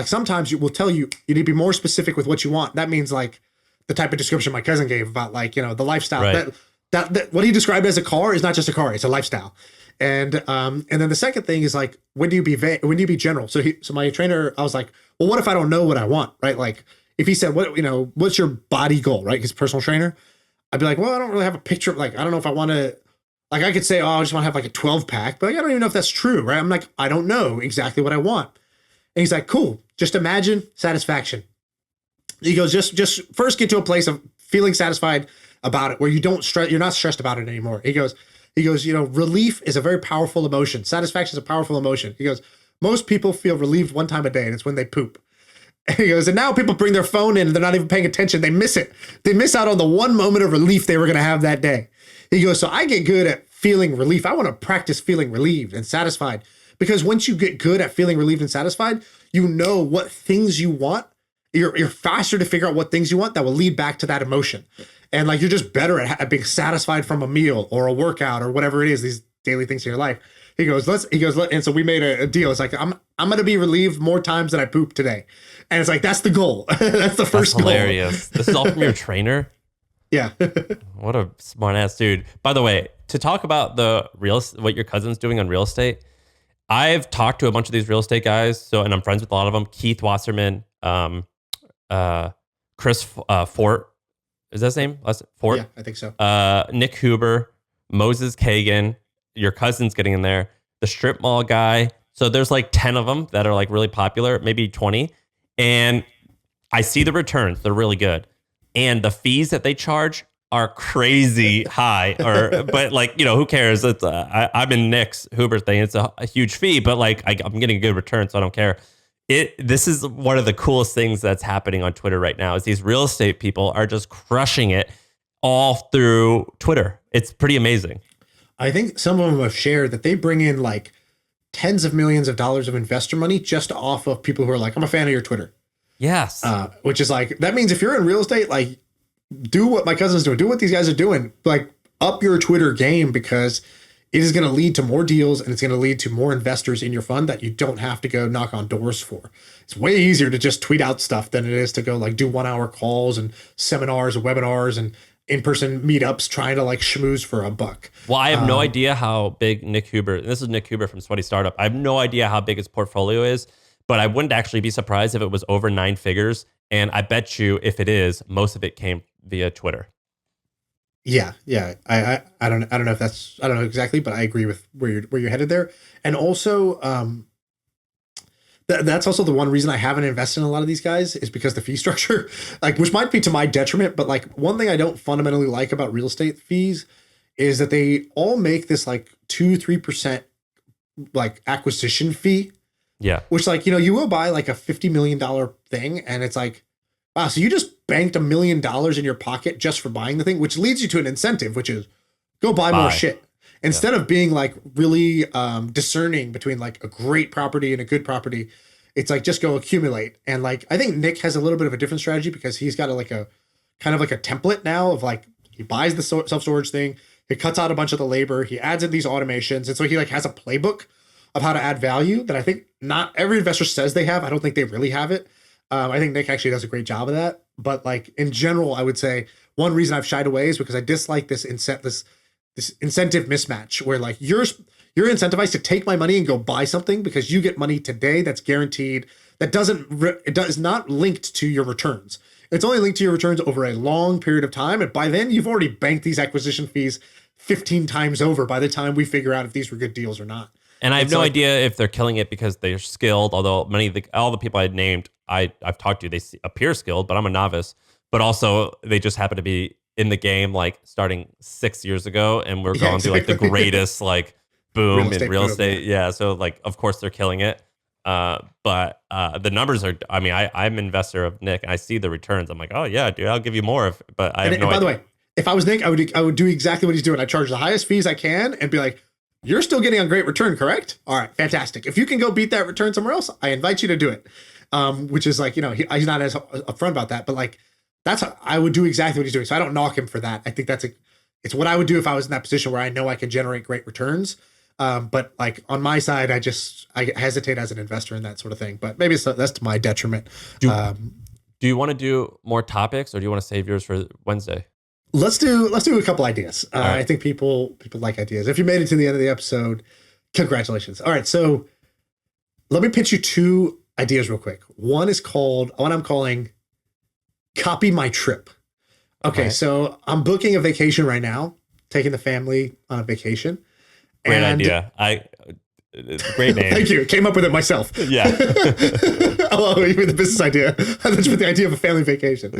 sometimes you will tell you need to be more specific with what you want. That means like the type of description my cousin gave about like, the lifestyle. Right. That what he described as a car is not just a car, it's a lifestyle. And then the second thing is like, when do you be general? So my trainer, I was like, well, what if I don't know what I want? Right. Like if he said, what's your body goal? Right. His personal trainer. I'd be like, well, I don't really have a picture. Like, I don't know if I want to, like, I could say, oh, I just want to have like a 12 pack, but like, I don't even know if that's true. Right. I'm like, I don't know exactly what I want. And he's like, cool. Just imagine satisfaction. He goes, just first get to a place of feeling satisfied about it where you're not stressed about it anymore. He goes, He goes, relief is a very powerful emotion. Satisfaction is a powerful emotion. He goes, most people feel relieved one time a day, and it's when they poop. And he goes, and now people bring their phone in and they're not even paying attention. They miss it. They miss out on the one moment of relief they were going to have that day. He goes, so I get good at feeling relief. I want to practice feeling relieved and satisfied, because once you get good at feeling relieved and satisfied, you know what things you want. You're faster to figure out what things you want that will lead back to that emotion. And like, you're just better at being satisfied from a meal or a workout or whatever it is, these daily things in your life. He goes, and so we made a deal. It's like, I'm going to be relieved more times than I poop today. And it's like, that's the goal. That's the first goal. Hilarious. This is all from your trainer? Yeah. What a smart ass dude. By the way, to talk about what your cousin's doing on real estate, I've talked to a bunch of these real estate guys. And I'm friends with a lot of them. Keith Wasserman, Chris Fort. Is that his name? Fort? Yeah, I think so. Nick Huber, Moses Kagan. Your cousin's getting in there. The strip mall guy. So there's like 10 of them that are like really popular, maybe 20. And I see the returns. They're really good. And the fees that they charge are crazy high. But like, who cares? It's I'm in Nick's Huber thing. It's a huge fee, but like I'm getting a good return, so I don't care. This is one of the coolest things that's happening on Twitter right now, is these real estate people are just crushing it all through Twitter. It's pretty amazing. I think some of them have shared that they bring in like tens of millions of dollars of investor money just off of people who are like, I'm a fan of your Twitter. Yes. Which is like, that means if you're in real estate, like, do what my cousin's doing, do what these guys are doing, like up your Twitter game, because it is going to lead to more deals and it's going to lead to more investors in your fund that you don't have to go knock on doors for. It's way easier to just tweet out stuff than it is to go like do 1 hour calls and seminars and webinars and in-person meetups trying to like schmooze for $1. Well, I have no idea how big Nick Huber, and this is Nick Huber from Sweaty Startup. I have no idea how big his portfolio is, but I wouldn't actually be surprised if it was over 9 figures. And I bet you if it is, most of it came via Twitter. Yeah. I don't know if that's, I don't know exactly, but I agree with where you're headed there. And also, that's also the one reason I haven't invested in a lot of these guys, is because the fee structure, like, which might be to my detriment, but like one thing I don't fundamentally like about real estate fees is that they all make this like 2-3% like acquisition fee. Yeah. Which like, you will buy like a $50 million thing and it's like, wow, so you just banked $1 million in your pocket just for buying the thing, which leads you to an incentive, which is go buy more shit. Instead of being like really discerning between like a great property and a good property, it's like just go accumulate. And like, I think Nick has a little bit of a different strategy because he's got a kind of like a template now of like, he buys the self-storage thing, he cuts out a bunch of the labor, he adds in these automations. And so he like has a playbook of how to add value that I think not every investor says they have. I don't think they really have it. I think Nick actually does a great job of that. But like in general, I would say one reason I've shied away is because I dislike this incentive mismatch where like you're incentivized to take my money and go buy something because you get money today that's guaranteed, that is not linked to your returns. It's only linked to your returns over a long period of time. And by then you've already banked these acquisition fees 15 times over by the time we figure out if these were good deals or not. And I have no idea if they're killing it because they're skilled, although all the people I had named, I've talked to, they appear skilled, but I'm a novice. But also they just happen to be in the game like starting 6 years ago, and we're going through like the greatest like boom in real estate. Yeah. So like, of course they're killing it. But the numbers are, I mean, I'm an investor of Nick and I see the returns. I'm like, oh yeah, dude, I'll give you more. But I have no idea. By the way, if I was Nick, I would do exactly what he's doing. I charge the highest fees I can and be like, you're still getting a great return, correct? All right, fantastic. If you can go beat that return somewhere else, I invite you to do it. Which is like, he's not as upfront about that, but like, I would do exactly what he's doing. So I don't knock him for that. I think it's what I would do if I was in that position where I know I can generate great returns. But like on my side, I hesitate as an investor in that sort of thing, but maybe that's to my detriment. Do you want to do more topics or do you want to save yours for Wednesday? Let's do a couple ideas. Right. I think people like ideas. If you made it to the end of the episode, congratulations. All right. So let me pitch you 2 ideas real quick. One I'm calling Copy My Trip. Okay. So I'm booking a vacation right now, taking the family on a vacation. Great idea. Great name. Thank you. Came up with it myself. Yeah. Oh, even the business idea. That's with the idea of a family vacation.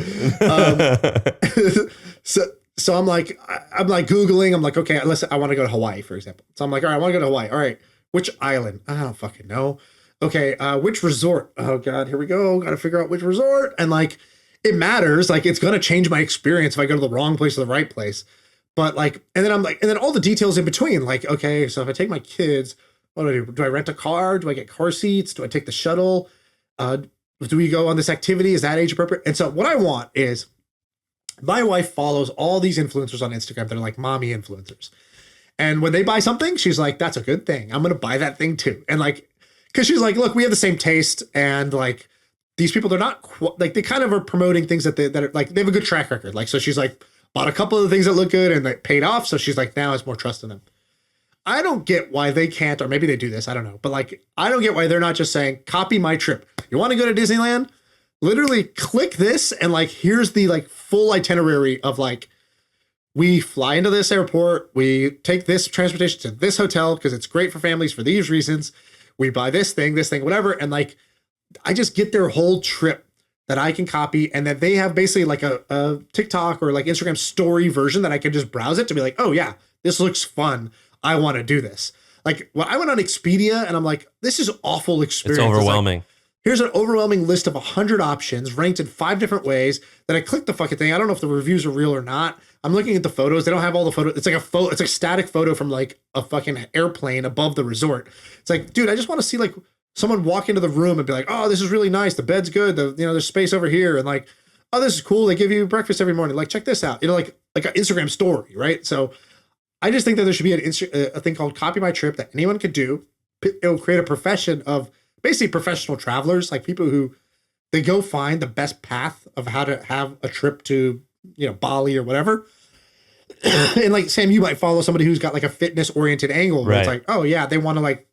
So I'm like Googling. I'm like, okay, listen, I want to go to Hawaii, for example. So I'm like, all right, I want to go to Hawaii. All right, which island? I don't fucking know. Okay, which resort? Oh God, here we go. Got to figure out which resort. And like, it matters. Like, it's gonna change my experience if I go to the wrong place or the right place. But like, and then I'm like, and then all the details in between. Like, okay, so if I take my kids, what do I do? Do I rent a car? Do I get car seats? Do I take the shuttle? Do we go on this activity? Is that age appropriate? And so what I want is, my wife follows all these influencers on Instagram that are like mommy influencers. And when they buy something, she's like, that's a good thing. I'm going to buy that thing too. And like, cause she's like, look, we have the same taste. And like, these people, they're not like, they kind of are promoting things that are like, they have a good track record. Like, so she's like bought a couple of things that look good and they paid off. So she's like, now has more trust in them. I don't get why they can't, or maybe they do this. I don't know. But like, I don't get why they're not just saying, copy my trip. You want to go to Disneyland? Literally click this and like, here's the like full itinerary of like, we fly into this airport, we take this transportation to this hotel because it's great for families for these reasons. We buy this thing, whatever. And like, I just get their whole trip that I can copy, and that they have basically like a TikTok or like Instagram story version that I can just browse it to be like, oh yeah, this looks fun. I want to do this. Like, well, I went on Expedia and I'm like, this is awful experience. It's overwhelming. Here's an overwhelming list of 100 options ranked in 5 different ways. Then I click the fucking thing. I don't know if the reviews are real or not. I'm looking at the photos. They don't have all the photos. It's like it's a static photo from like a fucking airplane above the resort. It's like, dude, I just want to see like someone walk into the room and be like, oh, this is really nice. The bed's good. There's space over here. And like, oh, this is cool. They give you breakfast every morning. Like, check this out. Like an Instagram story, right? So I just think that there should be a thing called Copy My Trip that anyone could do. It'll create a profession of basically professional travelers, like people who they go find the best path of how to have a trip to, Bali or whatever. And like, Sam, you might follow somebody who's got like a fitness oriented angle where it's like, oh yeah, they want to like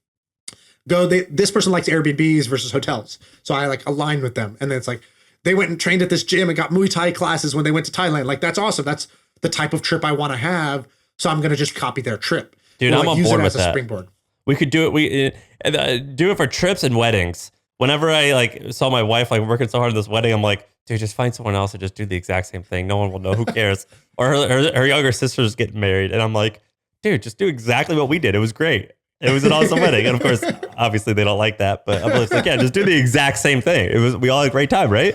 go, this person likes Airbnbs versus hotels. So I like align with them. And then it's like, they went and trained at this gym and got Muay Thai classes when they went to Thailand. Like, that's awesome. That's the type of trip I want to have. So I'm going to just copy their trip. Dude, I'm on board with that. Springboard. We could do it. We do it for trips and weddings. Whenever I like saw my wife like working so hard on this wedding, I'm like, dude, just find someone else and just do the exact same thing. No one will know. Who cares? Or her younger sister's getting married, and I'm like, dude, just do exactly what we did. It was great. It was an awesome wedding. And of course, obviously they don't like that, but I'm just like, yeah, just do the exact same thing. We all had a great time, right?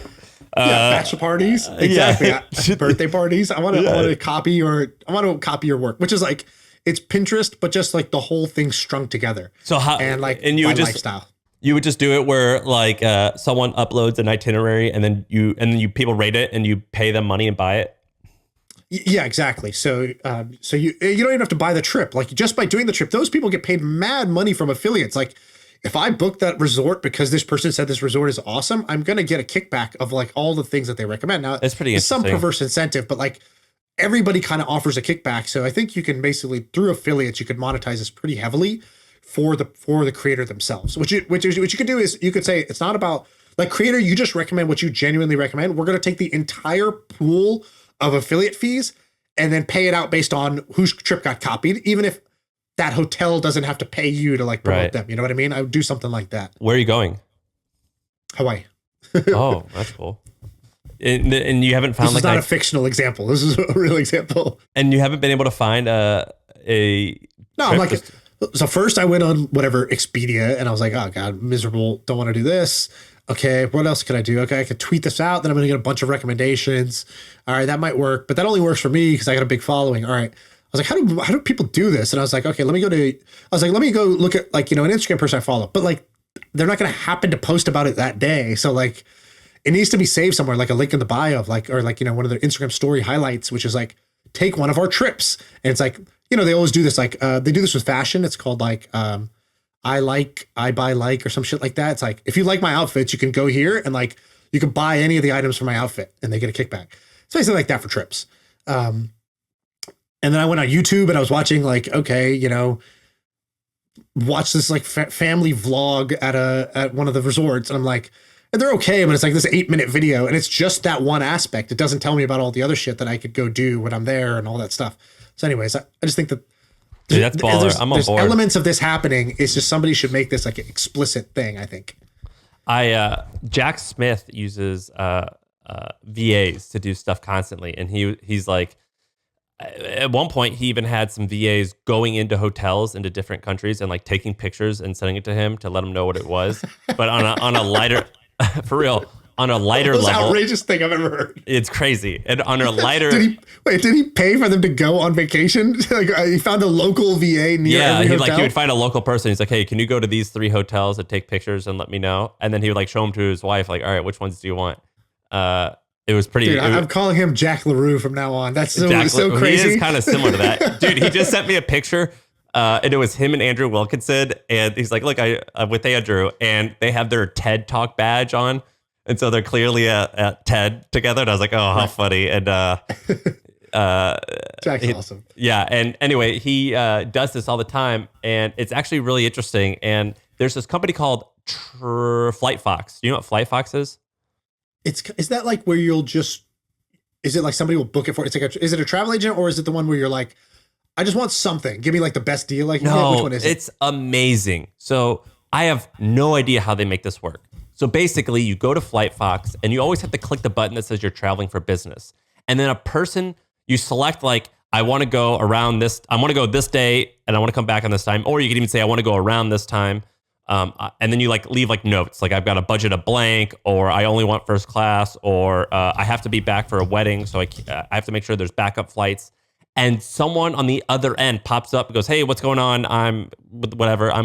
Bachelor parties, exactly. Yeah. Birthday parties. I want to copy your work, which is like, it's Pinterest, but just like the whole thing strung together. So how and you would just lifestyle. You would just do it where like someone uploads an itinerary and then you people rate it and you pay them money and buy it. Yeah, exactly. So you don't even have to buy the trip. Like, just by doing the trip, those people get paid mad money from affiliates. Like, if I book that resort because this person said this resort is awesome, I'm gonna get a kickback of like all the things that they recommend. Now, it's pretty interesting. Some perverse incentive, but like, everybody kind of offers a kickback. So I think you can basically, through affiliates, you could monetize this pretty heavily for the creator themselves. What you could do is you could say, it's not about like, creator, you just recommend what you genuinely recommend. We're going to take the entire pool of affiliate fees and then pay it out based on whose trip got copied, even if that hotel doesn't have to pay you to like promote them. You know what I mean? I would do something like that. Where are you going? Hawaii. Oh, that's cool. And you haven't found this is not a fictional example. This is a real example. And you haven't been able to find a no. I'm like, so first I went on whatever Expedia and I was like, oh God, miserable. Don't want to do this. Okay, what else could I do? Okay, I could tweet this out. Then I'm going to get a bunch of recommendations. All right, that might work, but that only works for me because I got a big following. All right. I was like, how do people do this? And I was like, okay, let me go look at like, an Instagram person I follow, but like, they're not going to happen to post about it that day. So like, it needs to be saved somewhere, like a link in the bio of like, or like, one of their Instagram story highlights, which is like, take one of our trips. And it's like, they always do this. Like, they do this with fashion. It's called like, I buy like, or some shit like that. It's like, if you like my outfits, you can go here and like, you can buy any of the items from my outfit and they get a kickback. It's basically like that for trips. And then I went on YouTube and I was watching like, okay, watch this like family vlog at one of the resorts. And I'm like, and they're okay, but it's like this 8-minute video and it's just that one aspect. It doesn't tell me about all the other shit that I could go do when I'm there and all that stuff. So anyways, I just think that dude, that's baller. I'm on board. Elements of this happening. It's just somebody should make this like an explicit thing, I think. Jack Smith uses VAs to do stuff constantly. And he's like, at one point, he even had some VAs going into hotels into different countries and like taking pictures and sending it to him to let him know what it was. But on a lighter, for real, on a lighter Most level, outrageous thing I've ever heard. it's crazy. And on a lighter, did he pay for them to go on vacation? Like he found a local VA near every hotel? he would find a local person. He's like, hey, can you go to these 3 hotels and take pictures and let me know? And then he would like show them to his wife, like, all right, which ones do you want? It was pretty. Dude, I'm calling him Jack Le Roux from now on. That's so crazy. He is kind of similar to that. Dude, he just sent me a picture and it was him and Andrew Wilkinson. And he's like, look, I'm with Andrew. And they have their TED Talk badge on. And so they're clearly at TED together. And I was like, oh, how funny. And Jack's awesome. Yeah. And anyway, he does this all the time. And it's actually really interesting. And there's this company called Flight Fox. Do you know what Flight Fox is? Is that like where you'll just, is it like somebody will book it for, it's like is it a travel agent or is it the one where you're like, I just want something, give me like the best deal? Like, no, which one is it? It's amazing. So I have no idea how they make this work. So basically you go to Flight Fox and you always have to click the button that says you're traveling for business. And then you select like, I want to go around this, I want to go this day and I want to come back on this time. Or you can even say, I want to go around this time. And then you like leave like notes, like I've got a budget of blank, or I only want first class, or I have to be back for a wedding, so I have to make sure there's backup flights. And someone on the other end pops up and goes, hey, what's going on? I'm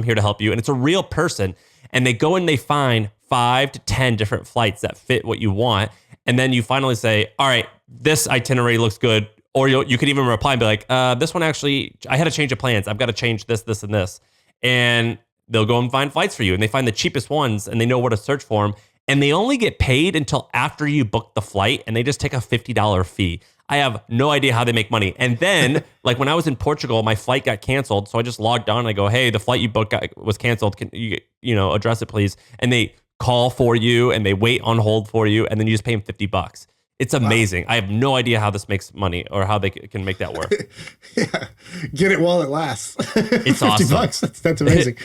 here to help you. And it's a real person. And they go and they find 5 to 10 different flights that fit what you want. And then you finally say, all right, this itinerary looks good. Or you could even reply and be like, this one actually, I had a change of plans. I've got to change this, this, and this. And they'll go and find flights for you, and they find the cheapest ones, and they know where to search for them. And they only get paid until after you book the flight, and they just take a $50 fee. I have no idea how they make money. And then, like when I was in Portugal, my flight got canceled, so I just logged on and I go, "Hey, the flight you booked was canceled. Can you address it, please?" And they call for you, and they wait on hold for you, and then you just pay them $50. It's amazing. Wow. I have no idea how this makes money or how they can make that work. Yeah, get it while it lasts. It's awesome. $50. That's amazing.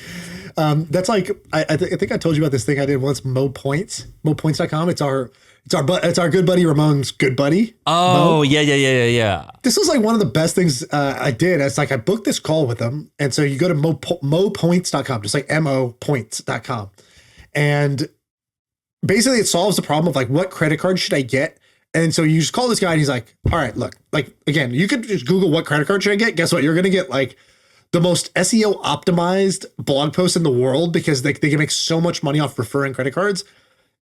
That's like I think I told you about this thing I did once. Mo Points, MoPoints.com. It's our good buddy Ramon's good buddy. Oh, Mo. Yeah. This was like one of the best things I did. It's like I booked this call with him, and so you go to MoPoints.com, just like MoPoints.com, and basically it solves the problem of like what credit card should I get. And so you just call this guy and he's like, all right, look, like, again, you could just Google what credit card should I get? Guess what? You're going to get like the most SEO optimized blog posts in the world because they can make so much money off referring credit cards.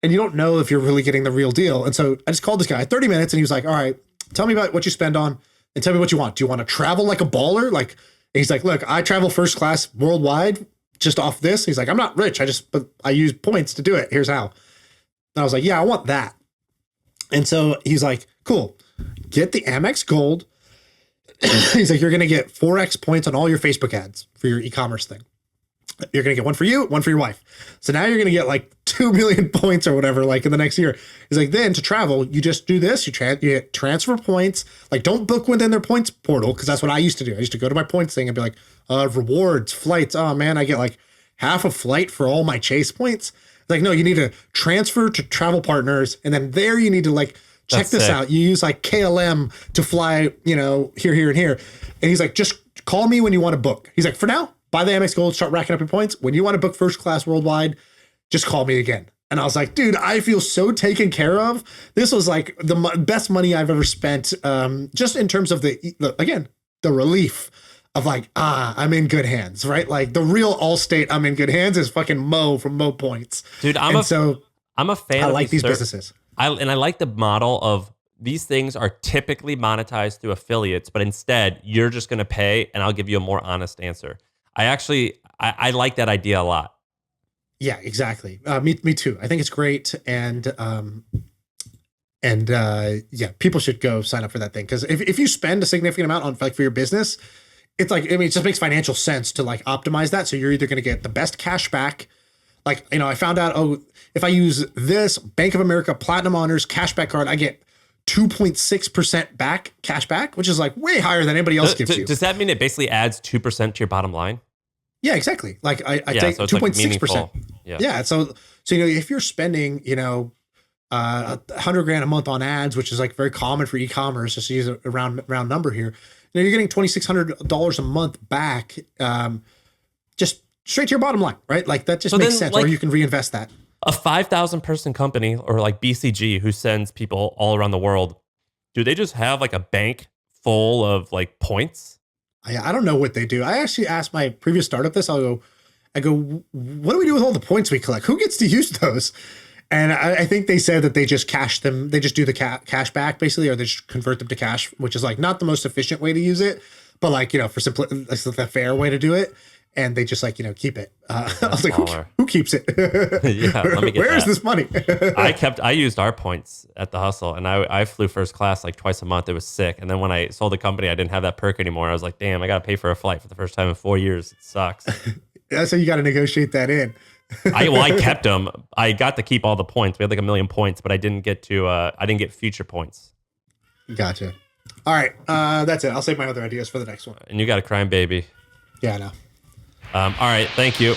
And you don't know if you're really getting the real deal. And so I just called this guy 30 minutes and he was like, all right, tell me about what you spend on and tell me what you want. Do you want to travel like a baller? Like, and he's like, look, I travel first class worldwide just off this. He's like, I'm not rich. but I use points to do it. Here's how. And I was like, yeah, I want that. And so he's like, cool, get the Amex Gold. He's like, you're going to get 4x points on all your Facebook ads for your e-commerce thing. You're going to get one for you, one for your wife. So now you're going to get like 2 million points or whatever, like in the next year. He's like, then to travel, you just do this. You transfer points. Like, don't book within their points portal, because that's what I used to do. I used to go to my points thing and be like, rewards, flights. Oh, man, I get like half a flight for all my Chase points. Like, no, you need to transfer to travel partners. And then there you need to like, check this out. You use like KLM to fly, here, and here. And he's like, just call me when you want to book. He's like, for now, buy the Amex Gold, start racking up your points. When you want to book first class worldwide, just call me again. And I was like, dude, I feel so taken care of. This was like the best money I've ever spent. Just in terms of the relief of like, I'm in good hands, right? Like the real Allstate, I'm in good hands is fucking Mo from Mo Points. Dude, I'm a fan I of like these businesses. I like the model of these things are typically monetized through affiliates, but instead you're just going to pay and I'll give you a more honest answer. I like that idea a lot. Yeah, exactly. Me too. I think it's great. And people should go sign up for that thing. Cause if you spend a significant amount on like for your business, it's like, it just makes financial sense to like optimize that. So you're either going to get the best cash back. Like, I found out, if I use this Bank of America Platinum Honors cashback card, I get 2.6% back cash back, which is like way higher than anybody else gives you. Does that mean it basically adds 2% to your bottom line? Yeah, exactly. Like I take 2.6%. Like yeah. So if you're spending, $100,000 a month on ads, which is like very common for e-commerce. Just to use a round number here. Now you're getting $2,600 a month back, just straight to your bottom line, right? Like that just makes sense. Or you can reinvest that. A 5,000 person company or like BCG who sends people all around the world, do they just have like a bank full of like points? I don't know what they do. I actually asked my previous startup this. I go, what do we do with all the points we collect? Who gets to use those? And I think they said that they just cash them. They just do the cash back basically, or they just convert them to cash, which is like not the most efficient way to use it, but like, for it's the fair way to do it. And they just like, keep it. I was like, who keeps it? Yeah, let me get Where is this money? I used our points at the hustle, and I flew first class like twice a month. It was sick. And then when I sold the company, I didn't have that perk anymore. I was like, damn, I got to pay for a flight for the first time in 4 years. It sucks. That's how you got to negotiate that in. I kept them. I got to keep all the points. We had like 1 million points, but I didn't get future points. Gotcha. All right. That's it. I'll save my other ideas for the next one. And you got a crime baby. Yeah, I know. All right. Thank you.